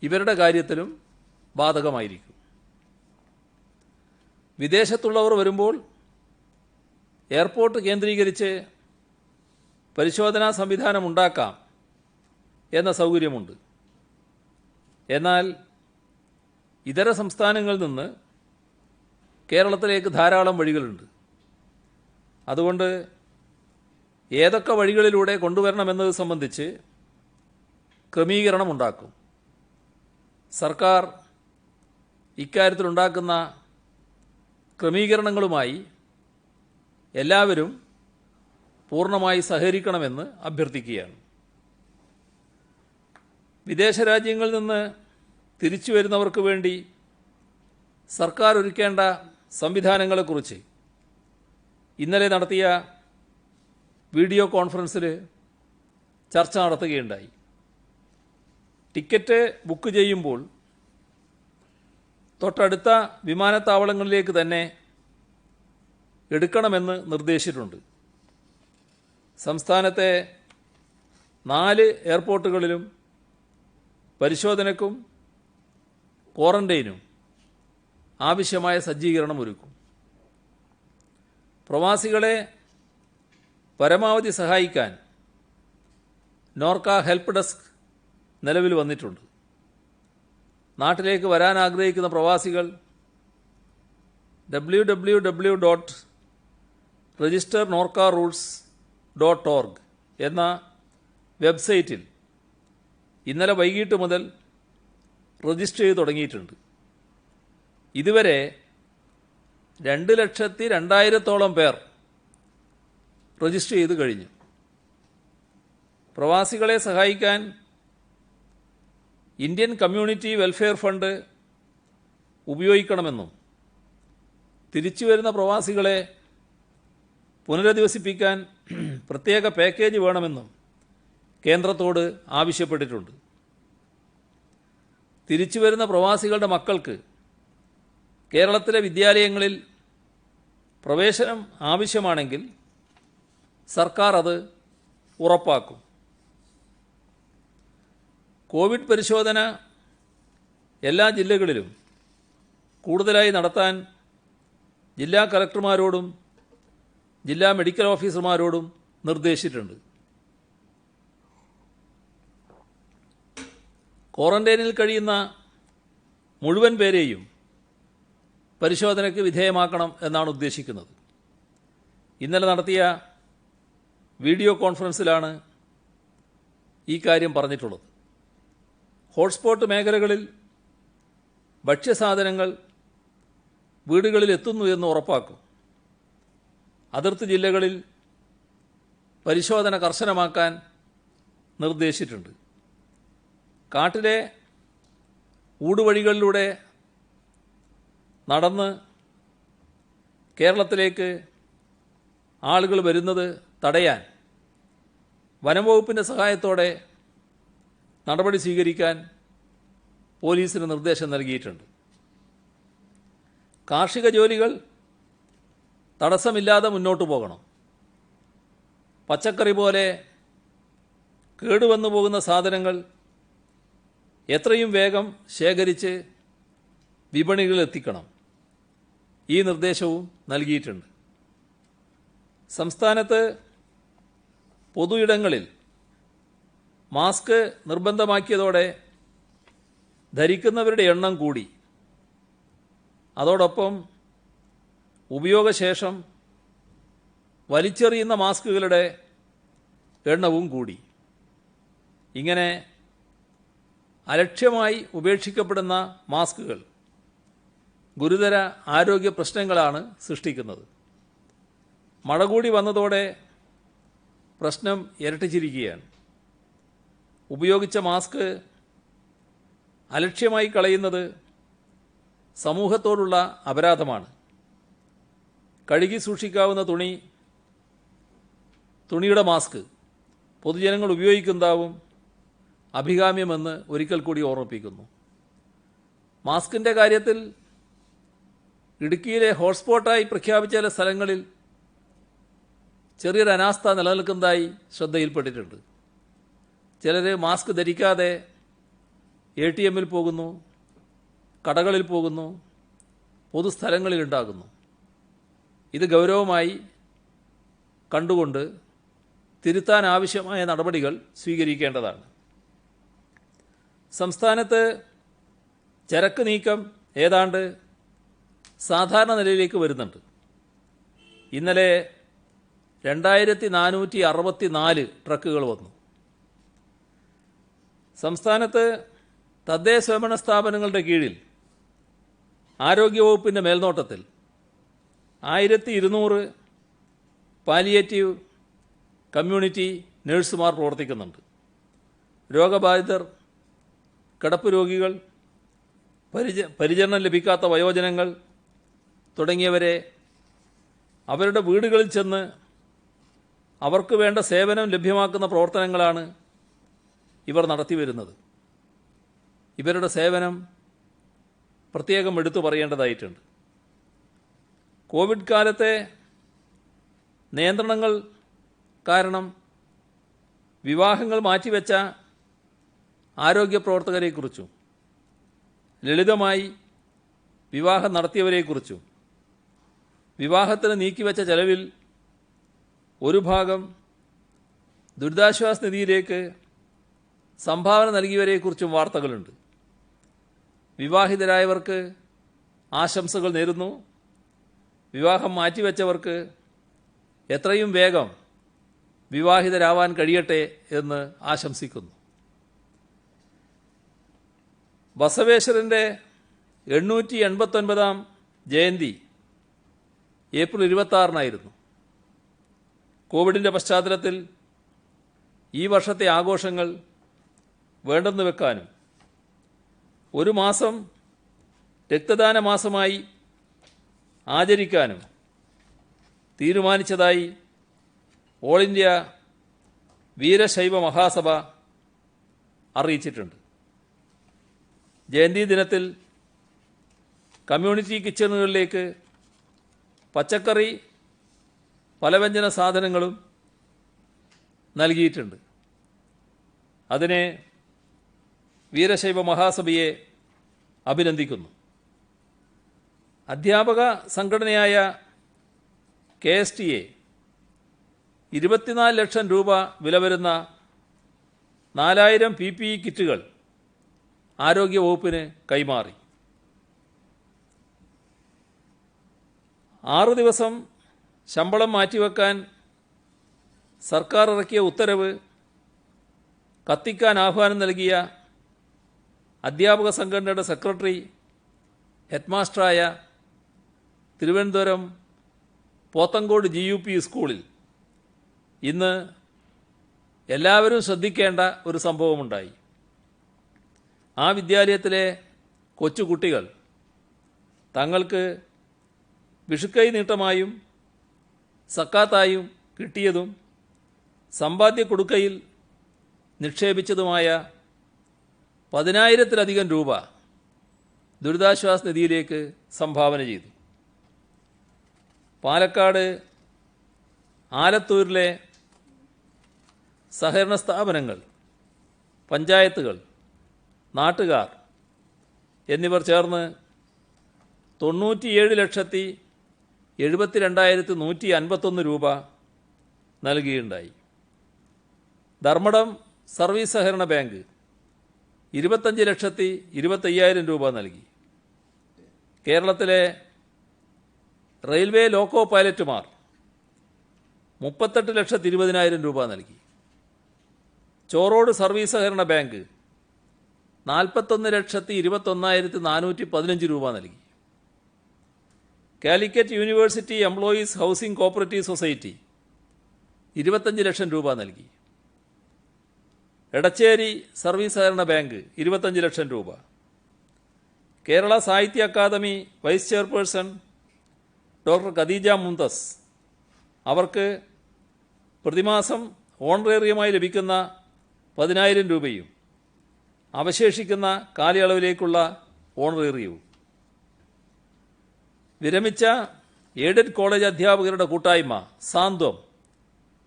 ഇവരുടെ കാര്യത്തിലും ബാധകമായിരിക്കും. വിദേശത്തുള്ളവർ വരുമ്പോൾ എയർപോർട്ട് കേന്ദ്രീകരിച്ച് പരിശോധനാ സംവിധാനം ഉണ്ടാക്കാം എന്ന സൗകര്യമുണ്ട്. എന്നാൽ ഇതര സംസ്ഥാനങ്ങളിൽ നിന്ന് കേരളത്തിലേക്ക് ധാരാളം വഴികളുണ്ട്. അതുകൊണ്ട് ഏതൊക്കെ വഴികളിലൂടെ കൊണ്ടുവരണമെന്നത് സംബന്ധിച്ച് ക്രമീകരണമുണ്ടാക്കും. സർക്കാർ ഇക്കാര്യത്തിലുണ്ടാക്കുന്ന ക്രമീകരണങ്ങളുമായി എല്ലാവരും പൂർണ്ണമായി സഹകരിക്കണമെന്ന് അഭ്യർത്ഥിക്കുകയാണ്. വിദേശ രാജ്യങ്ങളിൽ നിന്ന് തിരിച്ചു വരുന്നവർക്ക് വേണ്ടി സർക്കാർ ഒരുക്കേണ്ട സംവിധാനങ്ങളെക്കുറിച്ച് ഇന്നലെ നടത്തിയ വീഡിയോ കോൺഫറൻസിൽ ചർച്ച നടത്തുകയുണ്ടായി. ടിക്കറ്റ് ബുക്ക് ചെയ്യുമ്പോൾ തൊട്ടടുത്ത വിമാനത്താവളങ്ങളിലേക്ക് തന്നെ എടുക്കണമെന്ന് നിർദ്ദേശിച്ചിട്ടുണ്ട്. സംസ്ഥാനത്തെ 4 എയർപോർട്ടുകളിലും പരിശോധനയ്ക്കും ക്വാറന്റൈനും ആവശ്യമായ സജ്ജീകരണം ഒരുക്കും. പ്രവാസികളെ പരമാവധി സഹായിക്കാൻ നോർക്ക ഹെൽപ്പ് ഡെസ്ക് നിലവിൽ വന്നിട്ടുണ്ട്. നാട്ടിലേക്ക് വരാൻ ആഗ്രഹിക്കുന്ന പ്രവാസികൾ www.registernorcaroutes.org എന്ന വെബ്സൈറ്റിൽ ഇന്നലെ വൈകിട്ട് മുതൽ രജിസ്റ്റർ ചെയ്ത് തുടങ്ങിയിട്ടുണ്ട്. ഇതുവരെ 2,02,000-ഓളം പേർ രജിസ്റ്റർ ചെയ്ത് കഴിഞ്ഞു. പ്രവാസികളെ സഹായിക്കാൻ ഇന്ത്യൻ കമ്മ്യൂണിറ്റി വെൽഫെയർ ഫണ്ട് ഉപയോഗിക്കണമെന്നും തിരിച്ചു വരുന്ന പ്രവാസികളെ പുനരധിവസിപ്പിക്കാൻ പ്രത്യേക പാക്കേജ് വേണമെന്നും കേന്ദ്രത്തോട് ആവശ്യപ്പെട്ടിട്ടുണ്ട്. തിരിച്ചു വരുന്ന പ്രവാസികളുടെ മക്കൾക്ക് കേരളത്തിലെ വിദ്യാലയങ്ങളിൽ പ്രവേശനം ആവശ്യമാണെങ്കിൽ സർക്കാർ അത് ഉറപ്പാക്കും. കോവിഡ് പരിശോധന എല്ലാ ജില്ലകളിലും കൂടുതലായി നടത്താൻ ജില്ലാ കളക്ടർമാരോടും ജില്ലാ മെഡിക്കൽ ഓഫീസർമാരോടും നിർദ്ദേശിച്ചിട്ടുണ്ട്. ക്വാറന്റൈനിൽ കഴിയുന്ന മുഴുവൻ പേരെയും പരിശോധനയ്ക്ക് വിധേയമാക്കണം എന്നാണ് ഉദ്ദേശിക്കുന്നത്. ഇന്നലെ നടത്തിയ വീഡിയോ കോൺഫറൻസിലാണ് ഈ കാര്യം പറഞ്ഞിട്ടുള്ളത്. ഹോട്ട്സ്പോട്ട് മേഖലകളിൽ ഭക്ഷ്യസാധനങ്ങൾ വീടുകളിൽ എത്തുന്നു എന്ന് ഉറപ്പാക്കും. അതിർത്തി ജില്ലകളിൽ പരിശോധന കർശനമാക്കാൻ നിർദ്ദേശിച്ചിട്ടുണ്ട്. കാട്ടിലെ ഊടുവഴികളിലൂടെ നടന്ന് കേരളത്തിലേക്ക് ആളുകൾ വരുന്നത് തടയാൻ വനംവകുപ്പിൻ്റെ സഹായത്തോടെ നടപടി സ്വീകരിക്കാൻ പോലീസിന് നിർദ്ദേശം നൽകിയിട്ടുണ്ട്. കാർഷിക ജോലികൾ തടസ്സമില്ലാതെ മുന്നോട്ട് പോകണം. പച്ചക്കറി പോലെ കേടുവന്നു പോകുന്ന സാധനങ്ങൾ എത്രയും വേഗം ശേഖരിച്ച് വിപണികളിൽ എത്തിക്കണം. ഈ നിർദ്ദേശവും നൽകിയിട്ടുണ്ട്. സംസ്ഥാനത്ത് പൊതു ഇടങ്ങളിൽ മാസ്ക് നിർബന്ധമാക്കിയതോടെ ധരിക്കുന്നവരുടെ എണ്ണം കൂടി. അതോടൊപ്പം ഉപയോഗശേഷം വലിച്ചെറിയുന്ന മാസ്കുകളുടെ എണ്ണവും കൂടി. ഇങ്ങനെ അലക്ഷ്യമായി ഉപേക്ഷിക്കപ്പെടുന്ന മാസ്കുകൾ ഗുരുതര ആരോഗ്യ പ്രശ്നങ്ങളാണ് സൃഷ്ടിക്കുന്നത്. മഴ കൂടി വന്നതോടെ പ്രശ്നം ഇരട്ടിച്ചിരിക്കുകയാണ്. ഉപയോഗിച്ച മാസ്ക് അലക്ഷ്യമായി കളയുന്നത് സമൂഹത്തോടുള്ള അപരാധമാണ്. കഴുകി സൂക്ഷിക്കാവുന്ന തുണിയുടെ മാസ്ക് പൊതുജനങ്ങൾ ഉപയോഗിക്കുന്നതാവും അഭികാമ്യമെന്ന് ഒരിക്കൽ കൂടി ഓർമ്മിപ്പിക്കുന്നു. മാസ്കിൻ്റെ കാര്യത്തിൽ ഇടുക്കിയിലെ ഹോട്ട്സ്പോട്ടായി പ്രഖ്യാപിച്ച ചില സ്ഥലങ്ങളിൽ ചെറിയൊരു അനാസ്ഥ നിലനിൽക്കുന്നതായി ശ്രദ്ധയിൽപ്പെട്ടിട്ടുണ്ട്. ചിലർ മാസ്ക് ധരിക്കാതെ ATMൽ പോകുന്നു, കടകളിൽ പോകുന്നു, പൊതുസ്ഥലങ്ങളിലുണ്ടാകുന്നു. ഇത് ഗൗരവമായി കണ്ടുകൊണ്ട് തിരുത്താൻ ആവശ്യമായ നടപടികൾ സ്വീകരിക്കേണ്ടതാണ്. സംസ്ഥാനത്ത് ചരക്ക് നീക്കം ഏതാണ്ട് സാധാരണ നിലയിലേക്ക് വരുന്നുണ്ട്. ഇന്നലെ 2464 ട്രക്കുകൾ വന്നു. സംസ്ഥാനത്ത് തദ്ദേശ സ്വയംഭരണ സ്ഥാപനങ്ങളുടെ കീഴിൽ ആരോഗ്യവകുപ്പിൻ്റെ മേൽനോട്ടത്തിൽ 1200 പാലിയേറ്റീവ് കമ്മ്യൂണിറ്റി നഴ്സുമാർ പ്രവർത്തിക്കുന്നുണ്ട്. രോഗബാധിതർ, കിടപ്പ് രോഗികൾ, പരിചരണം ലഭിക്കാത്ത വയോജനങ്ങൾ തുടങ്ങിയവരെ അവരുടെ വീടുകളിൽ ചെന്ന് അവർക്ക് വേണ്ട സേവനം ലഭ്യമാക്കുന്ന പ്രവർത്തനങ്ങളാണ് ഇവർ നടത്തിവരുന്നത്. ഇവരുടെ സേവനം പ്രത്യേകം എടുത്തു പറയേണ്ടതായിട്ടുണ്ട്. കോവിഡ് കാലത്തെ നിയന്ത്രണങ്ങൾ കാരണം വിവാഹങ്ങൾ മാറ്റിവെച്ച ആരോഗ്യ പ്രവർത്തകരെക്കുറിച്ചും ലളിതമായി വിവാഹം നടത്തിയവരെക്കുറിച്ചും വിവാഹത്തിന് നീക്കിവെച്ച ചെലവിൽ ഒരു ഭാഗം ദുരിതാശ്വാസ നിധിയിലേക്ക് സംഭാവന നൽകിയവരെക്കുറിച്ചും വാർത്തകളുണ്ട്. വിവാഹിതരായവർക്ക് ആശംസകൾ നേരുന്നു. വിവാഹം മാറ്റിവെച്ചവർക്ക് എത്രയും വേഗം വിവാഹിതരാവാൻ കഴിയട്ടെ എന്ന് ആശംസിക്കുന്നു. ബസവേശ്വരൻ്റെ 889 ജയന്തി ഏപ്രിൽ 26 കോവിഡിൻ്റെ പശ്ചാത്തലത്തിൽ ഈ വർഷത്തെ ആഘോഷങ്ങൾ വേണ്ടെന്ന് വെക്കാനും ഒരു മാസം രക്തദാന മാസമായി ആചരിക്കാനും തീരുമാനിച്ചതായി ഓൾ ഇന്ത്യ വീരശൈവ മഹാസഭ അറിയിച്ചിട്ടുണ്ട്. ജയന്തി ദിനത്തിൽ കമ്മ്യൂണിറ്റി കിച്ചണുകളിലേക്ക് പച്ചക്കറി, പലവ്യഞ്ജന സാധനങ്ങളും നൽകിയിട്ടുണ്ട്. അതിനെ വീരശൈവ മഹാസഭയെ അഭിനന്ദിക്കുന്നു. അധ്യാപക സംഘടനയായ KSTA 24 ലക്ഷം രൂപ വില വരുന്ന 4000 PPE കിറ്റുകൾ ആരോഗ്യവകുപ്പിന് കൈമാറി. 6 ദിവസം ശമ്പളം മാറ്റിവെക്കാൻ സർക്കാർ ഇറക്കിയ ഉത്തരവ് കത്തിക്കാൻ ആഹ്വാനം നൽകിയ അധ്യാപക സംഘടനയുടെ സെക്രട്ടറി ഹെഡ്മാസ്റ്ററായ തിരുവനന്തപുരം പോത്തങ്കോട് GUP സ്കൂളിൽ ഇന്ന് എല്ലാവരും ശ്രദ്ധിക്കേണ്ട ഒരു സംഭവമുണ്ടായി. ആ വിദ്യാലയത്തിലെ കൊച്ചുകുട്ടികൾ തങ്ങൾക്ക് വിഷുക്കൈ നീട്ടമായും സക്കാത്തായും കിട്ടിയതും സമ്പാദ്യ കൊടുക്കയിൽ നിക്ഷേപിച്ചതുമായ 10,000-ലധികം രൂപ ദുരിതാശ്വാസ നിധിയിലേക്ക് സംഭാവന ചെയ്തു. പാലക്കാട് ആലത്തൂരിലെ സഹകരണ സ്ഥാപനങ്ങൾ, പഞ്ചായത്തുകൾ, നാട്ടുകാർ എന്നിവർ ചേർന്ന് 97,72,151 രൂപ നൽകുകയുണ്ടായി. ധർമ്മടം സർവീസ് സഹകരണ ബാങ്ക് 25,25,000 രൂപ നൽകി. കേരളത്തിലെ റെയിൽവേ ലോക്കോ പൈലറ്റുമാർ 38,20,000 രൂപ നൽകി. ചോറോട് സർവീസ് സഹകരണ ബാങ്ക് 41,21,415 രൂപ നൽകി. Calicut university employees housing cooperative society 25 lakh രൂപ നൽകി. എടച്ചേരി സർവീസ് സഹകരണ ബാങ്ക് 25 ലക്ഷം രൂപ. Kerala Sahitya Akademi vice chairperson doctor Khadeeja Mumtas അവർക്ക് പ്രതിമാസം ഓണറേറിയമായി ലഭിക്കുന്ന 10,000 രൂപയും അവശേഷിക്കുന്ന കാലയളവിലേക്കുള്ള ഓണറേറിയവും. വിരമിച്ച എയ്ഡഡ് കോളേജ് അധ്യാപകരുടെ കൂട്ടായ്മ സാന്ത്വം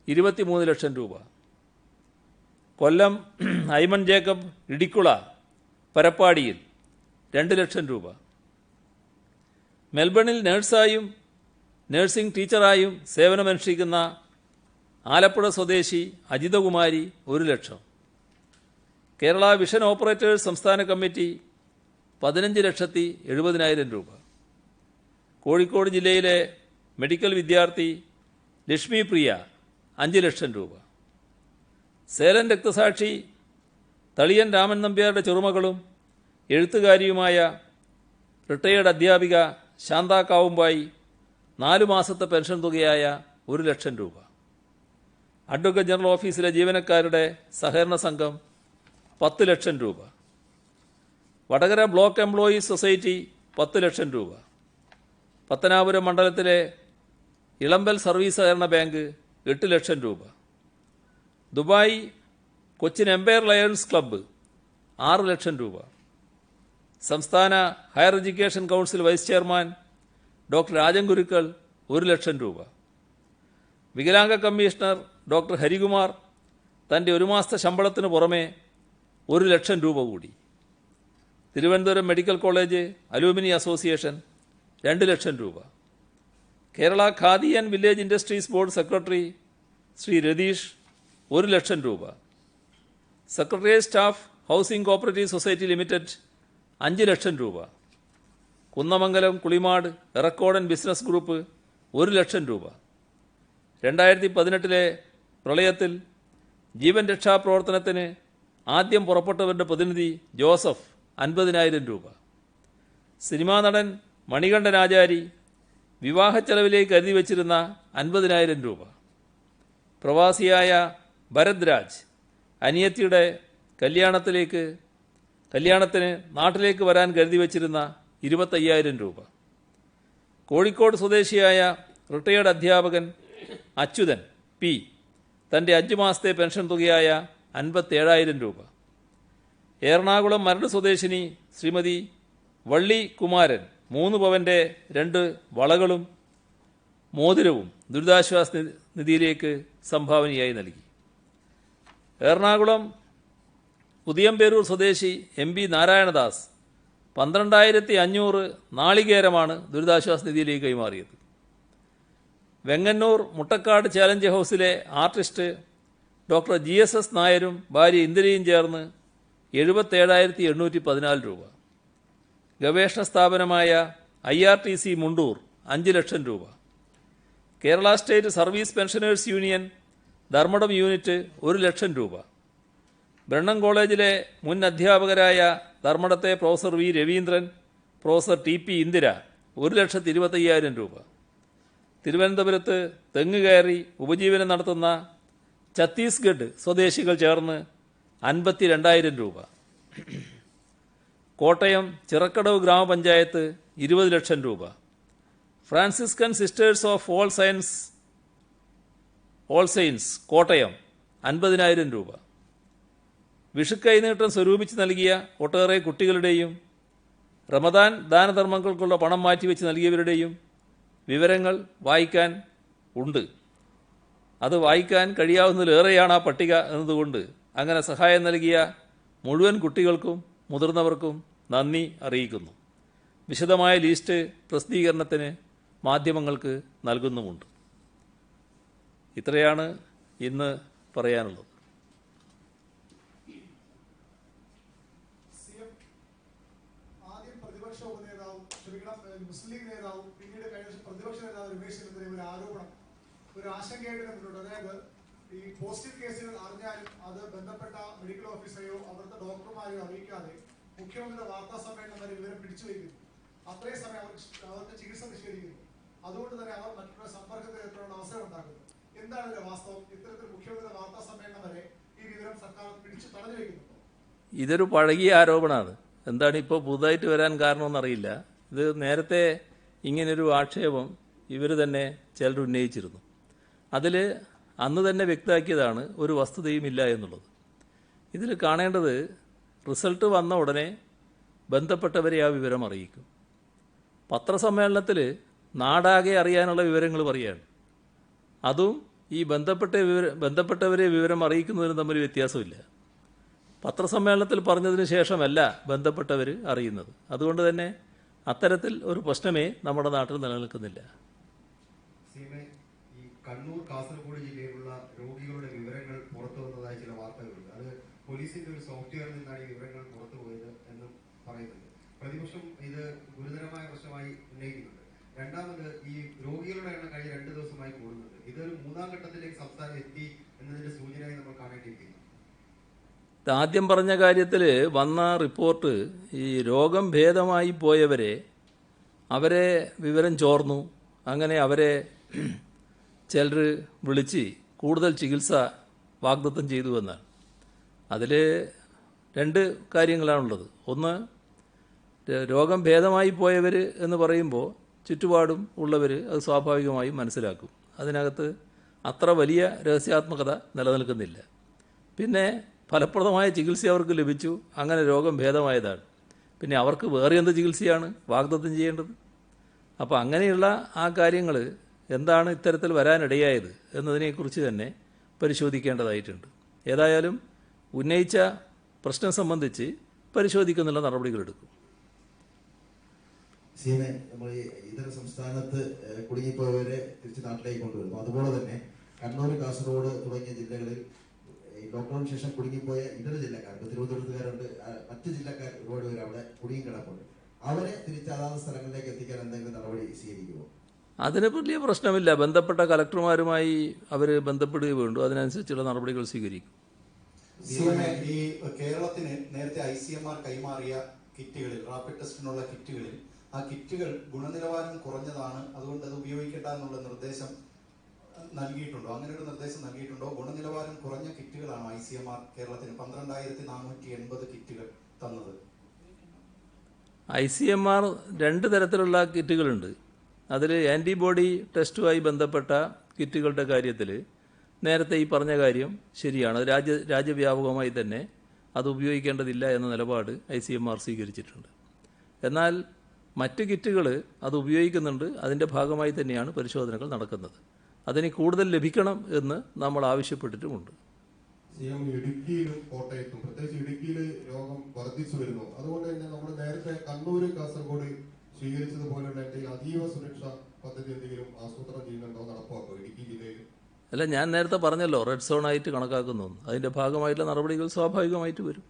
23 ലക്ഷം രൂപ. കൊല്ലം ഐമൺ ജേക്കബ് ഇടിക്കുള പരപ്പാടിയിൽ 2 ലക്ഷം രൂപ. മെൽബണിൽ നഴ്സായും നഴ്സിംഗ് ടീച്ചറായും സേവനമനുഷ്ഠിക്കുന്ന ആലപ്പുഴ സ്വദേശി അജിതകുമാരി 1 ലക്ഷം. കേരള വിഷൻ ഓപ്പറേറ്റേഴ്സ് സംസ്ഥാന കമ്മിറ്റി 15,70,000 രൂപ. കോഴിക്കോട് ജില്ലയിലെ മെഡിക്കൽ വിദ്യാർത്ഥി ലക്ഷ്മി പ്രിയ 5 ലക്ഷം രൂപ. സേലം രക്തസാക്ഷി തളിയൻ രാമൻ നമ്പ്യാരുടെ ചെറുമകളും എഴുത്തുകാരിയുമായ റിട്ടയേർഡ് അധ്യാപിക ശാന്ത കാവുമ്പായി 4 മാസത്തെ പെൻഷൻ തുകയായ 1 ലക്ഷം രൂപ. അഡ്വക്കേറ്റ് ജനറൽ ഓഫീസിലെ ജീവനക്കാരുടെ സഹകരണ സംഘം 10 ലക്ഷം രൂപ. Vadakara block employees society 10 lakh രൂപ. പത്തനാപുരം മണ്ഡലത്തിലെ ഇളമ്പൽ സർവീസ് സഹകരണ ബാങ്ക് 8 ലക്ഷം രൂപ. Dubai Cochin Empire Lions Club 6 lakh രൂപ. സംസ്ഥാന higher education council vice chairman doctor Rajan Gurukkal 1 lakh രൂപ. വികലാംഗ കമ്മീഷണർ ഡോക്ടർ ഹരികുമാർ തൻ്റെ 1 മാസത്തെ ശമ്പളത്തിന് പുറമെ 1 ലക്ഷം രൂപ കൂടി. തിരുവനന്തപുരം മെഡിക്കൽ കോളേജ് അലൂമിനി അസോസിയേഷൻ 2 ലക്ഷം രൂപ. Kerala khadi and village industries board secretary Shri Ratheesh 1 lakh രൂപ. Secretariat staff housing cooperative society limited 5 lakh രൂപ. കുന്നമംഗലം കുളിമാട് എറക്കോടൻ ബിസിനസ് ഗ്രൂപ്പ് 1 ലക്ഷം രൂപ. 2018 പ്രളയത്തിൽ ജീവൻ രക്ഷാപ്രവർത്തനത്തിന് ആദ്യം പുറപ്പെട്ടവരുടെ പ്രതിനിധി ജോസഫ് 50,000 രൂപ. സിനിമാ നടൻ മണികണ്ഠൻ ആചാരി വിവാഹ ചെലവിലേക്ക് കരുതി വച്ചിരുന്ന 50,000 രൂപ. പ്രവാസിയായ ഭരത് രാജ് അനിയത്തിയുടെ കല്യാണത്തിന് നാട്ടിലേക്ക് വരാൻ കരുതി വച്ചിരുന്ന 25,000 രൂപ. കോഴിക്കോട് സ്വദേശിയായ റിട്ടയേർഡ് അധ്യാപകൻ അച്യുതൻ പി തൻ്റെ 5 മാസത്തെ പെൻഷൻ തുകയായ 57,000 രൂപ. എറണാകുളം മരട് സ്വദേശിനി ശ്രീമതി വള്ളി കുമാരൻ 3 പവൻ്റെ 2 വളകളും മോതിരവും ദുരിതാശ്വാസ നിധിയിലേക്ക് സംഭാവനയായി നൽകി. എറണാകുളം ഉദിയംപേരൂർ സ്വദേശി MB നാരായണദാസ് 12,500 നാളികേരമാണ് ദുരിതാശ്വാസ നിധിയിലേക്ക് കൈമാറിയത്. വെങ്ങന്നൂർ മുട്ടക്കാട് ചാലഞ്ച് ഹൗസിലെ ആർട്ടിസ്റ്റ് ഡോക്ടർ GSS നായരും ഭാര്യ ഇന്ദിരയും ചേർന്ന് 77,814 രൂപ. ഗവേഷണ സ്ഥാപനമായ IRTC മുണ്ടൂർ 5 ലക്ഷം രൂപ. Kerala state service pensioners union Dharmadam unit 1 lakh രൂപ. ബ്രണ്ണൻ കോളേജിലെ മുൻ അധ്യാപകരായ ധർമ്മടത്തെ professor V Raveendran, professor TP Indira 1,25,000 രൂപ. തിരുവനന്തപുരത്ത് തെങ്ങ് കയറി ഉപജീവനം നടത്തുന്ന ഛത്തീസ്ഗഡ് സ്വദേശികൾ ചേർന്ന് 52,000 രൂപ. കോട്ടയം ചിറക്കടവ് ഗ്രാമപഞ്ചായത്ത് 20 ലക്ഷം രൂപ. Franciscan sisters of all saints Kottayam 50,000 രൂപ. വിഷുക്കൈനീട്ടം സ്വരൂപിച്ച് നൽകിയ ഒട്ടേറെ കുട്ടികളുടെയും റമദാൻ ദാനധർമ്മങ്ങൾക്കുള്ള പണം മാറ്റിവെച്ച് നൽകിയവരുടെയും വിവരങ്ങൾ വായിക്കാൻ ഉണ്ട്. അത് വായിക്കാൻ കഴിയാവുന്നതിലേറെയാണ് ആ പട്ടിക എന്നതുകൊണ്ട് അങ്ങനെ സഹായം നൽകിയ മുഴുവൻ കുട്ടികൾക്കും മുതിർന്നവർക്കും നന്ദി അറിയിക്കുന്നു. വിശദമായ ലിസ്റ്റ് പ്രസിദ്ധീകരണത്തിന് മാധ്യമങ്ങൾക്ക് നൽകുന്നുമുണ്ട്. ഇത്രയാണ് ഇന്ന് പറയാനുള്ളത്. മുസ്ലിം നേതാവും പിന്നീട് കഴിഞ്ഞ പ്രതിപക്ഷ നേതാവ് രമേശ് ചെന്നിത്തലയും ഒരു ആരോപണം, ഒരു ആശങ്കയായിട്ട് മുന്നോട്ട്. അതായത് ഈ പോസിറ്റീവ് കേസുകൾ അറിഞ്ഞാലും അത് ബന്ധപ്പെട്ട മെഡിക്കൽ ഓഫീസറെയോ അവിടുത്തെ ഡോക്ടർമാരെയോ അറിയിക്കാതെ മുഖ്യമന്ത്രിയുടെ വാർത്താ സമ്മേളനം വരെ വിവരം പിടിച്ചു വയ്ക്കുന്നു. അത്രയും സമയം അവർക്ക് ചികിത്സ നിഷേധിക്കുന്നു. അതുകൊണ്ട് തന്നെ അവർ മറ്റുള്ള സമ്പർക്കത്തിൽ എത്താനുള്ള അവസരം ഉണ്ടാക്കുന്നു. എന്താണ് ഇതിന്റെ വാസ്തവം? ഇത്തരത്തിൽ മുഖ്യമന്ത്രിയുടെ വാർത്താ സമ്മേളനം വരെ ഈ വിവരം സർക്കാർ പിടിച്ചു തടഞ്ഞു വയ്ക്കുന്നു. ഇതൊരു പഴകിയ ആരോപണമാണ്. എന്താണ് ഇപ്പോൾ പുതുതായിട്ട് വരാൻ കാരണമെന്നറിയില്ല. ഇത് നേരത്തെ ഇങ്ങനൊരു ആക്ഷേപം ഇവർ തന്നെ ചിലർ ഉന്നയിച്ചിരുന്നു. അതിൽ അന്ന് തന്നെ വ്യക്തമാക്കിയതാണ് ഒരു വസ്തുതയുമില്ല എന്നുള്ളത്. ഇതിൽ കാണേണ്ടത് റിസൾട്ട് വന്ന ഉടനെ ബന്ധപ്പെട്ടവരെ ആ വിവരം അറിയിക്കും. പത്രസമ്മേളനത്തിൽ നാടാകെ അറിയാനുള്ള വിവരങ്ങൾ പറയുകയാണ്. അതും ഈ ബന്ധപ്പെട്ടവരെ വിവരം അറിയിക്കുന്നതിന് തമ്മിൽ വ്യത്യാസമില്ല. പത്രസമ്മേളനത്തിൽ പറഞ്ഞതിന് ശേഷമല്ല ബന്ധപ്പെട്ടവർ അറിയുന്നത്. അതുകൊണ്ട് തന്നെ അത്തരത്തിൽ ഒരു പ്രശ്നമേ നമ്മുടെ നാട്ടിൽ നിലനിൽക്കുന്നില്ല. ഈ കണ്ണൂർ കാസർഗോഡ് ജില്ലയിലുള്ള രോഗികളുടെ വിവരങ്ങൾ പുറത്തു വന്നതായി ചില വാർത്തകളുണ്ട്. അത് പോലീസിന്റെ ഒരു സോഫ്റ്റ്വെയറിൽ നിന്നാണ് ഈ വിവരങ്ങൾ പുറത്തു പോയത് എന്നും പറയുന്നുണ്ട്. പ്രതിപക്ഷം ഇത് ഗുരുതരമായ പ്രശ്നമായി ഉന്നയിക്കുന്നുണ്ട്. രണ്ടാമത് ഈ രോഗികളുടെ എണ്ണം കഴിഞ്ഞ 2 ദിവസമായി കൂടുന്നുണ്ട്. ഇതൊരു 3ാം ഘട്ടത്തിലേക്ക് സംസ്ഥാനം എത്തി എന്നതിന്റെ സൂചനയായി നമ്മൾ കാണേണ്ടിയിരിക്കുന്നു. ആദ്യം പറഞ്ഞ കാര്യത്തിൽ വന്ന റിപ്പോർട്ട് ഈ രോഗം ഭേദമായി പോയവരെ അവരെ വിവരം ചോർന്നു, അങ്ങനെ അവരെ ചിലർ വിളിച്ച് കൂടുതൽ ചികിത്സ വാഗ്ദത്തം ചെയ്തു എന്നാണ്. അതിൽ 2 കാര്യങ്ങളാണുള്ളത്. ഒന്ന്, രോഗം ഭേദമായി പോയവർ എന്ന് പറയുമ്പോൾ ചുറ്റുപാടും ഉള്ളവർ അത് സ്വാഭാവികമായും മനസ്സിലാക്കും. അതിനകത്ത് അത്ര വലിയ രഹസ്യാത്മകത നിലനിൽക്കുന്നില്ല. പിന്നെ ഫലപ്രദമായ ചികിത്സ അവർക്ക് ലഭിച്ചു, അങ്ങനെ രോഗം ഭേദമായതാണ്. പിന്നെ അവർക്ക് വേറെ എന്ത് ചികിത്സയാണ് വാഗ്ദത്തം ചെയ്യേണ്ടത്? അപ്പോൾ അങ്ങനെയുള്ള ആ കാര്യങ്ങൾ എന്താണ് ഇത്തരത്തിൽ വരാനിടയായത് എന്നതിനെക്കുറിച്ച് തന്നെ പരിശോധിക്കേണ്ടതായിട്ടുണ്ട്. ഏതായാലും ഉന്നയിച്ച പ്രശ്നം സംബന്ധിച്ച് പരിശോധിക്കുന്നുള്ള നടപടികളെടുക്കും. നമ്മൾ ഇതര സംസ്ഥാനത്ത് കുടുങ്ങിപ്പോയവരെ തിരിച്ച് നാട്ടിലേക്ക് കൊണ്ടുവരുന്നു. അതുപോലെ തന്നെ കണ്ണൂർ, കാസർഗോഡ് തുടങ്ങിയ ജില്ലകളിൽ ലോക്ക്ഡൌണിന് ശേഷം കുടുങ്ങിപ്പോയ ഇതര ജില്ലക്കാർ, തിരുവനന്തപുരത്തുകാരുണ്ട്, മറ്റു ജില്ലക്കാർ ഒരുപാട് പേര് അവിടെ കുടുങ്ങി കിടപ്പുണ്ട്. അവരെ തിരിച്ച് അതാത് സ്ഥലങ്ങളിലേക്ക് എത്തിക്കാൻ എന്തെങ്കിലും നടപടി സ്വീകരിക്കുമോ? അതിന് വലിയ പ്രശ്നമില്ല. ബന്ധപ്പെട്ട കലക്ടർമാരുമായി അവർ ബന്ധപ്പെടുകയും വേണ്ടു. അതിനനുസരിച്ചുള്ള നടപടികൾ സ്വീകരിക്കും. ഈ കേരളത്തിന് നേരത്തെ ICMR കൈമാറിയ കിറ്റുകളിൽ, റാപ്പിഡ് ടെസ്റ്റിനുള്ള കിറ്റുകളിൽ, ആ കിറ്റുകൾ ഗുണനിലവാരം കുറഞ്ഞതാണ്, അതുകൊണ്ട് അത് ഉപയോഗിക്കേണ്ട എന്നുള്ള നിർദ്ദേശം നൽകിയിട്ടുണ്ടോ? അങ്ങനെ ഒരു നിർദ്ദേശം നൽകിയിട്ടുണ്ടോ? ഗുണനിലവാരം കുറഞ്ഞ കിറ്റുകളാണ് ICMR കേരളത്തിന് 12,480 കിറ്റുകൾ തന്നത്. ICMR 2 തരത്തിലുള്ള കിറ്റുകളുണ്ട്. അതിൽ ആൻറ്റിബോഡി ടെസ്റ്റുമായി ബന്ധപ്പെട്ട കിറ്റുകളുടെ കാര്യത്തിൽ നേരത്തെ ഈ പറഞ്ഞ കാര്യം ശരിയാണ്. രാജ്യവ്യാപകമായി തന്നെ അത് ഉപയോഗിക്കേണ്ടതില്ല എന്ന നിലപാട് ICMR സ്വീകരിച്ചിട്ടുണ്ട്. എന്നാൽ മറ്റ് കിറ്റുകൾ അത് ഉപയോഗിക്കുന്നുണ്ട്. അതിൻ്റെ ഭാഗമായി തന്നെയാണ് പരിശോധനകൾ നടക്കുന്നത്. അതിന് കൂടുതൽ ലഭിക്കണം എന്ന് നമ്മൾ ആവശ്യപ്പെട്ടിട്ടുമുണ്ട്. ഇടുക്കിയിലും കോട്ടയത്തും, പ്രത്യേകിച്ച് ഇടുക്കിയിൽ രോഗം വർദ്ധിച്ചു വരുന്നു. അതുകൊണ്ട് തന്നെ നമ്മൾ നേരത്തെ കണ്ണൂർ, കാസർഗോഡ് സ്വീകരിച്ചതുപോലുള്ള അതീവ സുരക്ഷാ പദ്ധതി എന്തെങ്കിലും ആസൂത്രണം ചെയ്യുന്നുണ്ടോ, നടപ്പാക്കോ ഇടുക്കി ജില്ലയിൽ? അല്ല, ഞാൻ നേരത്തെ പറഞ്ഞല്ലോ റെഡ് സോൺ ആയിട്ട് കണക്കാക്കുന്നു. അതിൻ്റെ ഭാഗമായിട്ടുള്ള നടപടികൾ സ്വാഭാവികമായിട്ട് വരും.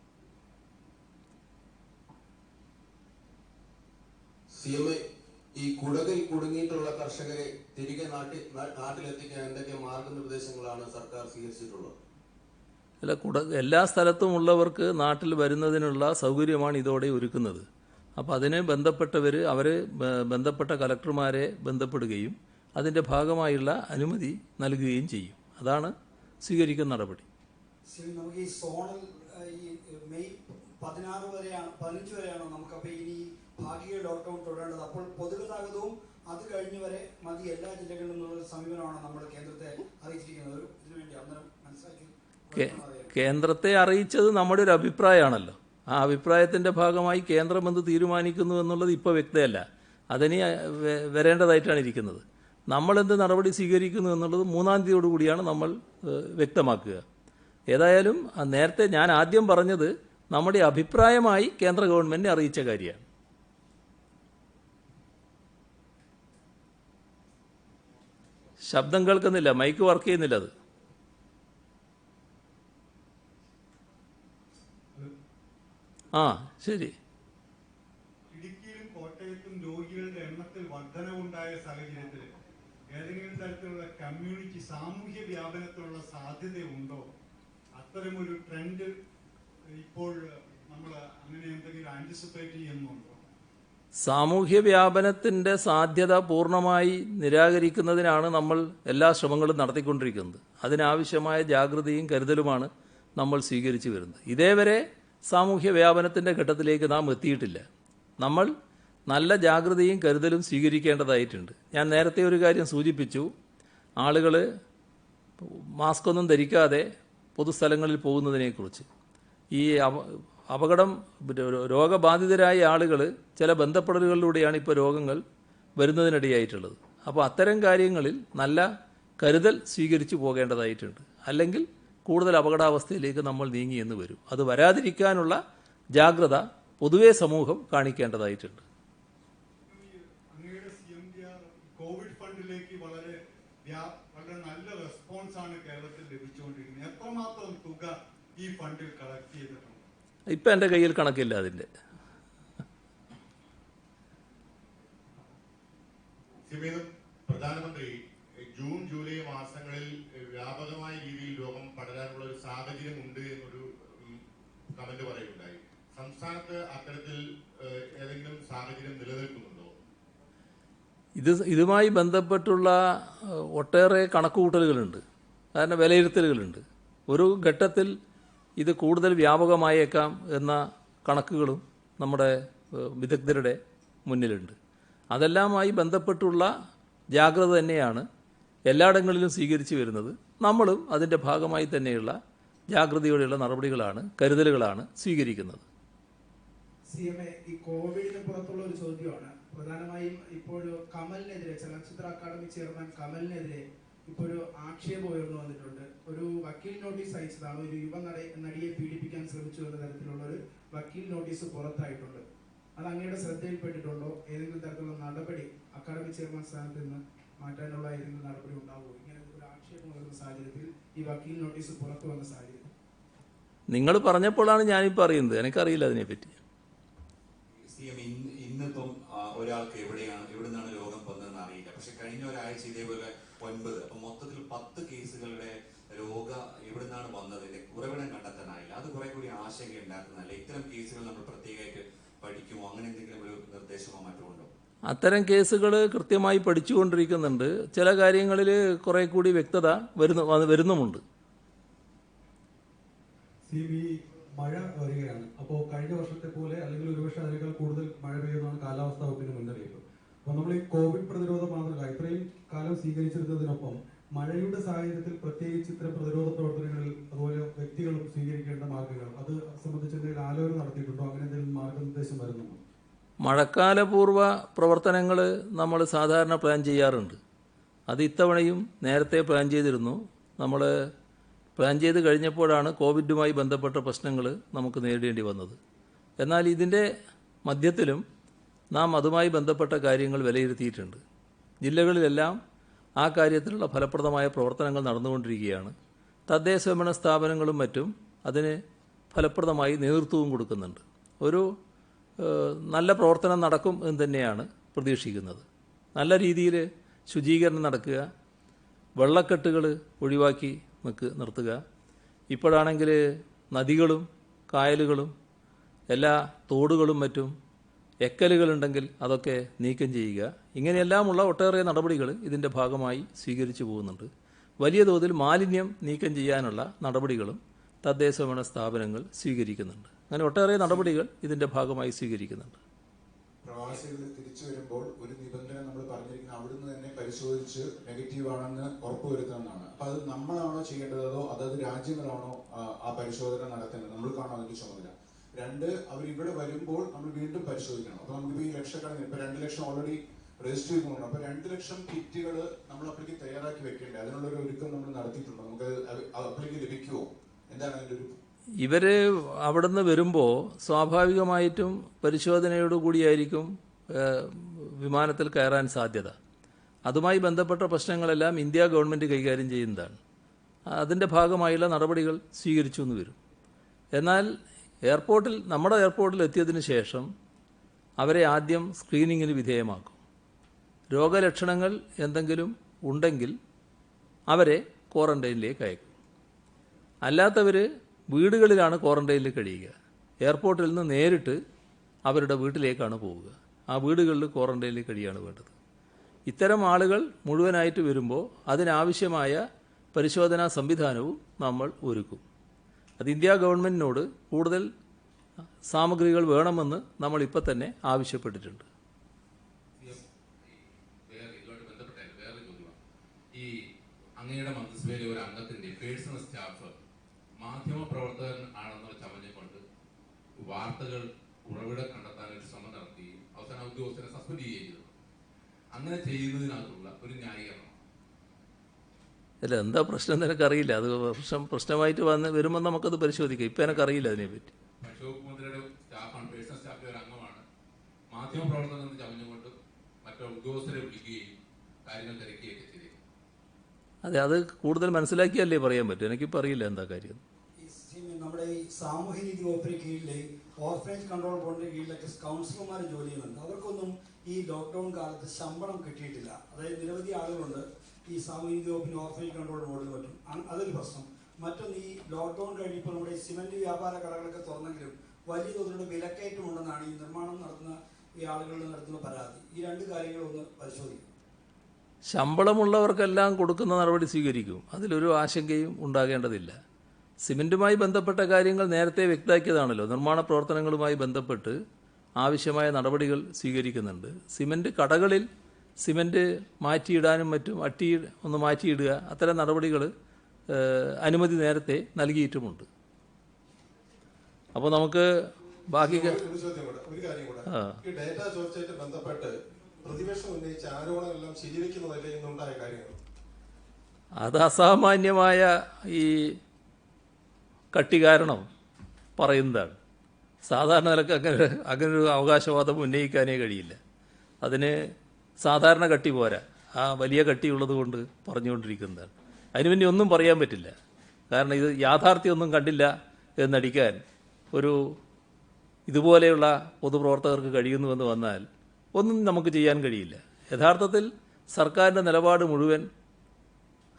ഈ കുടകിൽ കുടുങ്ങിയിട്ടുള്ള കർഷകരെ തിരികെ നാട്ടിലെത്തിക്കാൻ എന്തൊക്കെ മാർഗനിർദ്ദേശങ്ങളാണ് സർക്കാർ സ്വീകരിച്ചിട്ടുള്ളത്? അല്ല, എല്ലാ സ്ഥലത്തും ഉള്ളവർക്ക് നാട്ടിൽ വരുന്നതിനുള്ള സൗകര്യമാണ് ഇതോടെ ഒരുക്കുന്നത്. അപ്പോൾ അതിന് ബന്ധപ്പെട്ടവർ ബന്ധപ്പെട്ട കലക്ടർമാരെ ബന്ധപ്പെടുകയും അതിൻ്റെ ഭാഗമായുള്ള അനുമതി നൽകുകയും ചെയ്യും. അതാണ് സ്വീകരിക്കുന്ന നടപടി. ശരി, നമുക്ക് ഈ സോണൽ ഈ മെയ് 15 വരെയാണോ നമുക്കപ്പോൾ ഇനി ഭാഗിക ലോക്ക്ഡൌൺ തുടരേണ്ടത്? അപ്പോൾ പൊതുഗതാഗതവും അത് കഴിഞ്ഞ് വരെ മതി എല്ലാ ജില്ലകളിൽ നിന്നുള്ള സമീപനമാണ് നമ്മൾ കേന്ദ്രത്തെ അറിയിച്ചിരിക്കുന്നത്. ഇതിനുവേണ്ടി അന്നേരം മനസ്സിലാക്കി കേന്ദ്രത്തെ അറിയിച്ചത് നമ്മുടെ ഒരു അഭിപ്രായമാണല്ലോ. ആ അഭിപ്രായത്തിൻ്റെ ഭാഗമായി കേന്ദ്രം എന്ത് തീരുമാനിക്കുന്നു എന്നുള്ളത് ഇപ്പോൾ വ്യക്തമല്ല. അതിനി വരേണ്ടതായിട്ടാണ് ഇരിക്കുന്നത്. നമ്മളെന്ത് നടപടി സ്വീകരിക്കുന്നു എന്നുള്ളത് 3-ാം തീയതിയോടുകൂടിയാണ് നമ്മൾ വ്യക്തമാക്കുക. ഏതായാലും നേരത്തെ ഞാൻ ആദ്യം പറഞ്ഞത് നമ്മുടെ അഭിപ്രായമായി കേന്ദ്ര ഗവൺമെൻറ്റിനെ അറിയിച്ച കാര്യമാണ്. ശബ്ദം കേൾക്കുന്നില്ല, മൈക്ക് വർക്ക് ചെയ്യുന്നില്ല. അത് ശരി. ഇടുക്കിയിലും കോട്ടയത്തും രോഗികളുടെ എണ്ണത്തിൽ വർധനവുണ്ടായ സാഹചര്യത്തിൽ ഏതെങ്കിലും തരത്തിലുള്ള കമ്മ്യൂണിറ്റി സാമൂഹ്യ വ്യാപനത്തിനുള്ള സാധ്യതയുണ്ടോ? അത്തരമൊരു ട്രെൻഡ് ഇപ്പോൾ നമ്മൾ അങ്ങനെ എന്തെങ്കിലും ആന്റിസിപ്പേറ്റ് ചെയ്യുന്നുണ്ടോ? സാമൂഹ്യ വ്യാപനത്തിൻ്റെ സാധ്യത പൂർണ്ണമായി നിരാകരിക്കുന്നതിനാണ് നമ്മൾ എല്ലാ ശ്രമങ്ങളും നടത്തിക്കൊണ്ടിരിക്കുന്നത്. അതിനാവശ്യമായ ജാഗ്രതയും കരുതലുമാണ് നമ്മൾ സ്വീകരിച്ചു വരുന്നത്. ഇതേവരെ സാമൂഹ്യ വ്യാപനത്തിൻ്റെ ഘട്ടത്തിലേക്ക് നാം എത്തിയിട്ടില്ല. നമ്മൾ നല്ല ജാഗ്രതയും കരുതലും സ്വീകരിക്കേണ്ടതായിട്ടുണ്ട്. ഞാൻ നേരത്തെ ഒരു കാര്യം സൂചിപ്പിച്ചു. ആളുകൾ മാസ്ക് ഒന്നും ധരിക്കാതെ പൊതുസ്ഥലങ്ങളിൽ പോകുന്നതിനെക്കുറിച്ച്. ഈ അപകടം രോഗബാധിതരായ ആളുകൾ ചില ബന്ധപ്പെടലുകളിലൂടെയാണ് ഇപ്പോൾ രോഗങ്ങൾ വരുന്നതിനിടയായിട്ടുള്ളത്. അപ്പോൾ അത്തരം കാര്യങ്ങളിൽ നല്ല കരുതൽ സ്വീകരിച്ചു പോകേണ്ടതായിട്ടുണ്ട്. അല്ലെങ്കിൽ കൂടുതൽ അപകടാവസ്ഥയിലേക്ക് നമ്മൾ നീങ്ങി എന്ന് വരും. അത് വരാതിരിക്കാനുള്ള ജാഗ്രത പൊതുവേ സമൂഹം കാണിക്കേണ്ടതായിട്ടുണ്ട്. അങ്ങയുടെ CMDR കോവിഡ് ഫണ്ടിലേക്ക് വളരെ നല്ല റെസ്പോൺസാണ് കേരളത്തിൽ ലഭിച്ചുകൊണ്ടിരിക്കുന്നത്. എത്രമാത്രം തുക ഈ ഫണ്ടിൽ കളക്ട് ചെയ്തിട്ടുണ്ട്? ഇപ്പം എൻ്റെ കയ്യിൽ കണക്കില്ല അതിൻ്റെ. പ്രധാനമന്ത്രി ജൂൺ ജൂലൈ മാസങ്ങളിൽ വ്യാപകമായ രീതിയിൽ രോഗം പടരാനുള്ള ഒരു സാഹചര്യം ഉണ്ട് എന്നൊരു കമന്റ് പറയുകയുണ്ടായി. സംസ്ഥാനത്ത് അത്തരത്തിൽ ഏതെങ്കിലും സാഹചര്യം നിലനിൽക്കുന്നുണ്ടോ? ഇതുമായി ബന്ധപ്പെട്ടുള്ള ഒട്ടേറെ കണക്കുകൂട്ടലുകളുണ്ട്, കാരണം വിലയിരുത്തലുകളുണ്ട്. ഒരു ഘട്ടത്തിൽ ഇത് കൂടുതൽ വ്യാപകമായേക്കാം എന്ന കണക്കുകളും നമ്മുടെ വിദഗ്ധരുടെ മുന്നിലുണ്ട്. അതെല്ലാമായി ബന്ധപ്പെട്ടുള്ള ജാഗ്രത തന്നെയാണ് എല്ലായിടങ്ങളിലും സ്വീകരിച്ചു വരുന്നത്. നമ്മളും അതിൻ്റെ ഭാഗമായി തന്നെയുള്ള ജാഗ്രതയോടെയുള്ള നടപടികളാണ്, കരുതലുകളാണ് സ്വീകരിക്കുന്നത്. CMA, ഈ കോവിഡിന് പുറത്തുള്ള ഒരു ചോദ്യമാണ്. പ്രധാനമായും ഇപ്പോൾ കമലിനെതിരെ, ചലച്ചിത്ര അക്കാദമി ചെയർമാൻ കമലിനെതിരെ ഇപ്പോൾ ഒരു ആക്ഷേപം ഉയർന്നു വന്നിട്ടുണ്ട്. ഒരു വക്കീൽ നോട്ടീസ് അയച്ചതാണ്. ഒരു യുവ നടിയെ പീഡിപ്പിക്കാൻ ശ്രമിച്ചു എന്ന തരത്തിലുള്ള ഒരു വക്കീൽ നോട്ടീസ് പുറത്തായിട്ടുണ്ട്. അത് അങ്ങയുടെ ശ്രദ്ധയിൽപ്പെട്ടിട്ടുണ്ടോ? ഏതെങ്കിലും തരത്തിലുള്ള നടപടി അക്കാദമി ചെയർമാൻ സ്ഥാനത്ത് നിന്ന് മാറ്റാനുള്ള ഏതെങ്കിലും നടപടി ഉണ്ടാവുമോ? ഇങ്ങനെ ഒരു ആക്ഷേപം വരുന്ന സാഹചര്യത്തിൽ, ഈ വക്കീൽ നോട്ടീസ് പുറത്തു വന്ന സാഹചര്യം നിങ്ങൾ പറഞ്ഞപ്പോഴാണ് ഞാനിപ്പോൾ അറിയുന്നത്. എനിക്കറിയില്ല അതിനെപ്പറ്റി. ഇന്നിപ്പം ഒരാൾക്ക് എവിടെ നിന്നാണ് രോഗം വന്നതെന്ന് അറിയില്ല. പക്ഷെ കഴിഞ്ഞ ഒരാഴ്ച ഇതേപോലെ 9, അപ്പം മൊത്തത്തിൽ 10 കേസുകളുടെ എവിടെ നിന്നാണ് വന്നതിന്റെ ഉറവിടം കണ്ടെത്താനായില്ല. അത് കുറെ കൂടി ആശങ്ക ഉണ്ടാക്കുന്നതല്ല. ഇത്തരം കേസുകൾ നമ്മൾ പ്രത്യേകമായിട്ട് പഠിക്കുമോ? അങ്ങനെ എന്തെങ്കിലും ഒരു നിർദ്ദേശമോ മറ്റോ ഉണ്ടോ? അത്തരം കേസുകൾ കൃത്യമായി പഠിച്ചുകൊണ്ടിരിക്കുന്നുണ്ട്. ചില കാര്യങ്ങളിൽ കുറെ കൂടി വ്യക്തത വരുന്നുമുണ്ട്. മഴ വരികയാണ്. അപ്പോൾ കഴിഞ്ഞ വർഷത്തെ പോലെ അല്ലെങ്കിൽ ഒരുപക്ഷെ അതിനേക്കാൾ കൂടുതൽ മഴ പെയ്യുന്നതാണ് കാലാവസ്ഥാ വകുപ്പിന്റെ മുന്നറിയിപ്പ്. അപ്പോൾ നമ്മൾ ഈ കോവിഡ് പ്രതിരോധ മാതൃക ഇത്രയും കാലം സ്വീകരിച്ചിരുന്നതിനൊപ്പം മഴയുടെ സാഹചര്യത്തിൽ പ്രത്യേകിച്ച് ഇത്തരം പ്രതിരോധ പ്രവർത്തനങ്ങളിൽ അതുപോലെ വ്യക്തികളും സ്വീകരിക്കേണ്ട മാർഗങ്ങൾ അത് സംബന്ധിച്ച് എന്തെങ്കിലും ആലോചന നടത്തിയിട്ടുണ്ടോ? അങ്ങനെ എന്തെങ്കിലും മാർഗനിർദ്ദേശം വരുന്നുണ്ടോ? മഴക്കാലപൂർവ്വ പ്രവർത്തനങ്ങൾ നമ്മൾ സാധാരണ പ്ലാൻ ചെയ്യാറുണ്ട്. അത് ഇത്തവണയും നേരത്തെ പ്ലാൻ ചെയ്തിരുന്നു. നമ്മൾ പ്ലാൻ ചെയ്ത് കഴിഞ്ഞപ്പോഴാണ് കോവിഡുമായി ബന്ധപ്പെട്ട പ്രശ്നങ്ങൾ നമുക്ക് നേരിടേണ്ടി വന്നത്. എന്നാൽ ഇതിൻ്റെ മധ്യത്തിലും നാം അതുമായി ബന്ധപ്പെട്ട കാര്യങ്ങൾ വിലയിരുത്തിയിട്ടുണ്ട്. ജില്ലകളിലെല്ലാം ആ കാര്യത്തിലുള്ള ഫലപ്രദമായ പ്രവർത്തനങ്ങൾ നടന്നുകൊണ്ടിരിക്കുകയാണ്. തദ്ദേശ സ്വയംഭരണ സ്ഥാപനങ്ങളും മറ്റും അതിന് ഫലപ്രദമായി നേതൃത്വവും കൊടുക്കുന്നുണ്ട്. ഒരു നല്ല പ്രവർത്തനം നടക്കും എന്ന് തന്നെയാണ് പ്രതീക്ഷിക്കുന്നത്. നല്ല രീതിയിൽ ശുചീകരണം നടക്കുക, വെള്ളക്കെട്ടുകൾ ഒഴിവാക്കി നിർത്തുക. ഇപ്പോഴാണെങ്കിൽ നദികളും കായലുകളും എല്ലാ തോടുകളും മറ്റും എക്കലുകളുണ്ടെങ്കിൽ അതൊക്കെ നീക്കം ചെയ്യുക. ഇങ്ങനെയെല്ലാമുള്ള ഒട്ടേറെ നടപടികൾ ഇതിൻ്റെ ഭാഗമായി സ്വീകരിച്ചു പോകുന്നുണ്ട്. വലിയ തോതിൽ മാലിന്യം നീക്കം ചെയ്യാനുള്ള നടപടികളും തദ്ദേശഭരണ സ്ഥാപനങ്ങൾ സ്വീകരിക്കുന്നുണ്ട്. അങ്ങനെ ഒട്ടേറെ നടപടികൾ ഇതിൻ്റെ ഭാഗമായി സ്വീകരിക്കുന്നുണ്ട്. പ്രവാസികൾ തിരിച്ചു വരുമ്പോൾ ഒരു നിബന്ധന നമ്മൾ പറഞ്ഞിരിക്കുന്നത് അവിടുന്ന് തന്നെ പരിശോധിച്ച് നെഗറ്റീവ് ആണെന്ന് ഉറപ്പുവരുത്തുന്നതാണ്. അപ്പൊ അത് നമ്മളാണോ ചെയ്യേണ്ടത്, അതോ അതത് രാജ്യങ്ങളാണോ ആ പരിശോധന നടത്തേണ്ടത്? നമ്മൾക്കാണോ അതിന്റെ ചുമതല? 2, അവർ ഇവിടെ വരുമ്പോൾ നമ്മൾ വീണ്ടും പരിശോധിക്കണം. അപ്പൊ നമുക്കിപ്പോ ഈ ലക്ഷക്കണക്കിന് ഇപ്പൊ 2 ലക്ഷം ഓൾറെഡി രജിസ്റ്റർ ചെയ്തിട്ടുണ്ട്. അപ്പൊ 2 ലക്ഷം കിറ്റുകൾ നമ്മൾ അപ്പോഴേക്ക് തയ്യാറാക്കി വെക്കേണ്ടത്, അതിനുള്ള ഒരു ഒരുക്കം നമ്മൾ നടത്തിയിട്ടുണ്ടോ? നമുക്ക് അപ്പോഴേക്ക് ലഭിക്കുമോ? എന്താണ് അതിന്റെ ഒരു ഇവര് അവിടുന്ന് വരുമ്പോൾ സ്വാഭാവികമായിട്ടും പരിശോധനയോടുകൂടിയായിരിക്കും വിമാനത്തിൽ കയറാൻ സാധ്യത. അതുമായി ബന്ധപ്പെട്ട പ്രശ്നങ്ങളെല്ലാം ഇന്ത്യ ഗവൺമെൻറ് കൈകാര്യം ചെയ്യുന്നതാണ്. അതിൻ്റെ ഭാഗമായുള്ള നടപടികൾ സ്വീകരിച്ചു എന്ന് വരും. എന്നാൽ നമ്മുടെ എയർപോർട്ടിൽ എത്തിയതിന് ശേഷം അവരെ ആദ്യം സ്ക്രീനിങ്ങിന് വിധേയമാക്കും. രോഗലക്ഷണങ്ങൾ എന്തെങ്കിലും ഉണ്ടെങ്കിൽ അവരെ ക്വാറന്റൈനിലേക്ക് അയക്കും. അല്ലാത്തവർ വീടുകളിലാണ് ക്വാറന്റൈനിൽ കഴിയുക. എയർപോർട്ടിൽ നിന്ന് നേരിട്ട് അവരുടെ വീട്ടിലേക്കാണ് പോവുക. ആ വീടുകളിൽ ക്വാറന്റൈനിൽ കഴിയാണ് വേണ്ടത്. ഇത്തരം ആളുകൾ മുഴുവനായിട്ട് വരുമ്പോൾ അതിനാവശ്യമായ പരിശോധനാ സംവിധാനവും നമ്മൾ ഒരുക്കും. അത് ഇന്ത്യ ഗവൺമെൻറ്റിനോട് കൂടുതൽ സാമഗ്രികൾ വേണമെന്ന് നമ്മൾ ഇപ്പം തന്നെ ആവശ്യപ്പെട്ടിട്ടുണ്ട്. ഈ അങ്ങയുടെ മന്ത്രിസഭയിലെ ഒരു അംഗത്തിന്റെ പേഴ്സണൽ സ്റ്റാഫ് മാധ്യമപ്രവർത്തകൻ ആണെന്നുള്ള ചമഞ്ഞുകൊണ്ട് വാർത്തകൾ ഉറവിടം കണ്ടെത്താൻ ഒരു ശ്രമം നടത്തുകയും അവസാന ഉദ്യോഗസ്ഥനെ സസ്പെൻഡ് ചെയ്യുകയും ചെയ്തു. അങ്ങനെ ചെയ്യുന്നതിനകത്തുള്ള ഒരു ന്യായീകരണം അല്ല, എന്താ പ്രശ്നം നിനക്കറിയില്ല. അത് പ്രശ്നമായിട്ട് വരുമ്പോൾ നമുക്കത് പരിശോധിക്കാം. ഇപ്പം എനിക്കറിയില്ല അതിനെപ്പറ്റി. ഭക്ഷ്യവകുപ്പ് മന്ത്രിയുടെ സ്റ്റാഫാണ്, പേഴ്സണൽ സ്റ്റാഫിലെ ഒരു അംഗമാണ്. മാധ്യമപ്രവർത്തകൻ എന്ന് ചമഞ്ഞുകൊണ്ട് മറ്റു ഉദ്യോഗസ്ഥരെ വിളിക്കുകയും കാര്യങ്ങൾ തിരക്കുകയൊക്കെ ചെയ്തു. അതെ, അത് കൂടുതൽ മനസ്സിലാക്കിയല്ലേ പറയാൻ പറ്റും. എനിക്കിപ്പോൾ അറിയില്ല എന്താ കാര്യം. നമ്മുടെ ഈ സാമൂഹ്യനീതി വകുപ്പിന് കീഴിലെ ഓർഫനേജ് കൺട്രോൾ ബോർഡിന്റെ കീഴിലൊക്കെ കൗൺസിലർമാർ ജോലി ചെയ്യുന്നുണ്ട്. അവർക്കൊന്നും ഈ ലോക്ക്ഡൌൺ കാലത്ത് ശമ്പളം കിട്ടിയിട്ടില്ല. അതായത് നിരവധി ആളുകളുണ്ട് ഈ സാമൂഹ്യനീതി വകുപ്പിന് ഓർഫനേജ് കൺട്രോൾ ബോർഡിൽ പറ്റും. അതൊരു പ്രശ്നം. മറ്റൊന്ന്, ഈ ലോക്ക്ഡൌൺ കഴിഞ്ഞപ്പോൾ നമ്മുടെ സിമന്റ് വ്യാപാര കടകളൊക്കെ തുറന്നെങ്കിലും വലിയ തോതിലുള്ള വിലക്കയറ്റമുണ്ടെന്നാണ് ഈ നിർമ്മാണം നടത്തുന്ന ഈ ആളുകളിൽ നടത്തുന്ന പരാതി. ഈ 2 കാര്യങ്ങളൊന്ന് പരിശോധിക്കും. ശമ്പളമുള്ളവർക്കെല്ലാം കൊടുക്കുന്ന നടപടി സ്വീകരിക്കും. അതിലൊരു ആശങ്കയും ഉണ്ടാകേണ്ടതില്ല. സിമൻറ്റുമായി ബന്ധപ്പെട്ട കാര്യങ്ങൾ നേരത്തെ വ്യക്തമാക്കിയതാണല്ലോ. നിർമ്മാണ പ്രവർത്തനങ്ങളുമായി ബന്ധപ്പെട്ട് ആവശ്യമായ നടപടികൾ സ്വീകരിക്കുന്നുണ്ട്. സിമൻറ്റ് കടകളിൽ സിമൻറ്റ് മാറ്റിയിടാനും മറ്റും ഒന്ന് മാറ്റിയിടുക, അത്തരം നടപടികൾ അനുമതി നേരത്തെ നൽകിയിട്ടുമുണ്ട്. അപ്പോൾ നമുക്ക് ബാക്കി ഒരു കാര്യം കൂടെ, ഈ ഡേറ്റ ചോർച്ചയായിട്ട് ബന്ധപ്പെട്ട് പ്രതിപക്ഷം ഉന്നയിച്ച ആരോപണങ്ങളെല്ലാം ശരിവെക്കുന്നതല്ലേ ഇന്നുണ്ടായ കാര്യങ്ങൾ? അത് അസാമാന്യമായ ഈ കട്ടി കാരണം പറയുന്നതാണ്. സാധാരണ നിലക്ക് അങ്ങനൊരു അവകാശവാദം ഉന്നയിക്കാനേ കഴിയില്ല. അതിന് സാധാരണ കട്ടി പോരാ, ആ വലിയ കട്ടിയുള്ളത് കൊണ്ട് പറഞ്ഞുകൊണ്ടിരിക്കുന്നതാണ്. അതിനു വേണ്ടി ഒന്നും പറയാൻ പറ്റില്ല. കാരണം ഇത് യാഥാർത്ഥ്യമൊന്നും കണ്ടില്ല എന്നടിക്കാൻ ഇതുപോലെയുള്ള പൊതുപ്രവർത്തകർക്ക് കഴിയുന്നുവെന്ന് വന്നാൽ ഒന്നും നമുക്ക് ചെയ്യാൻ കഴിയില്ല. യഥാർത്ഥത്തിൽ സർക്കാരിൻ്റെ നിലപാട് മുഴുവൻ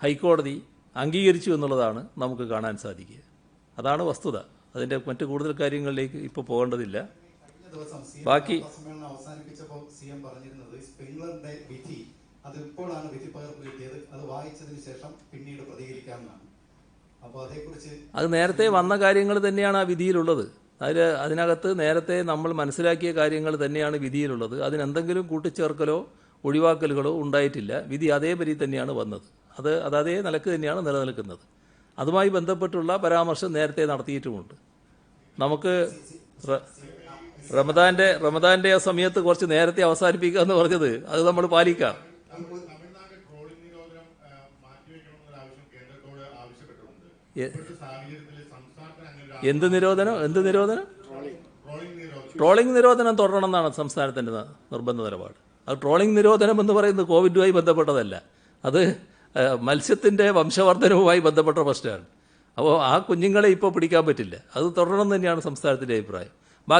ഹൈക്കോടതി അംഗീകരിച്ചു എന്നുള്ളതാണ് നമുക്ക് കാണാൻ സാധിക്കുക. അതാണ് വസ്തുത. അതിൻ്റെ മറ്റു കൂടുതൽ കാര്യങ്ങളിലേക്ക് ഇപ്പോൾ പോകേണ്ടതില്ല. ബാക്കി സമ്മേളനം അവസാനിപ്പിച്ചപ്പോൾ CM പറഞ്ഞിരുന്നത് സ്പ്രിംഗ്ലറിന്റെ വിധി അത് ഇപ്പോഴാണ് വിധി പകർപ്പ് കിട്ടിയത്, അത് വായിച്ചതിന് ശേഷം പിന്നീട് പ്രതികരിക്കാമെന്നാണ്. അപ്പോൾ അതേക്കുറിച്ച് അത് നേരത്തെ വന്ന കാര്യങ്ങൾ തന്നെയാണ് ആ വിധിയിലുള്ളത്. അതിനകത്ത് നേരത്തെ നമ്മൾ മനസ്സിലാക്കിയ കാര്യങ്ങൾ തന്നെയാണ് വിധിയിലുള്ളത്. അതിനെന്തെങ്കിലും കൂട്ടിച്ചേർക്കലോ ഒഴിവാക്കലുകളോ ഉണ്ടായിട്ടില്ല. വിധി അതേപടി തന്നെയാണ് വന്നത്. അത് അതേ നിലക്ക് തന്നെയാണ് നിലനിൽക്കുന്നത്. അതുമായി ബന്ധപ്പെട്ടുള്ള പരാമർശം നേരത്തെ നടത്തിയിട്ടുമുണ്ട്. നമുക്ക് റമദാന്റെ ആ സമയത്ത് കുറച്ച് നേരത്തെ അവസാനിപ്പിക്കുക എന്ന് പറഞ്ഞത് അത് നമ്മൾ പാലിക്കാം. എന്ത് നിരോധനം? ട്രോളിംഗ് നിരോധനം തുടരണം എന്നാണ് സംസ്ഥാനത്തിന്റെ നിർബന്ധ നിലപാട്. അത് ട്രോളിംഗ് നിരോധനം എന്ന് പറയുന്നത് കോവിഡുമായി ബന്ധപ്പെട്ടതല്ല. അത് മത്സ്യത്തിന്റെ വംശവർദ്ധനവുമായി ബന്ധപ്പെട്ട പ്രശ്നമാണ്. അപ്പോൾ ആ കുഞ്ഞുങ്ങളെ ഇപ്പോൾ പിടിക്കാൻ പറ്റില്ല. അത് തുടരണം തന്നെയാണ് സംസ്ഥാനത്തിന്റെ അഭിപ്രായം.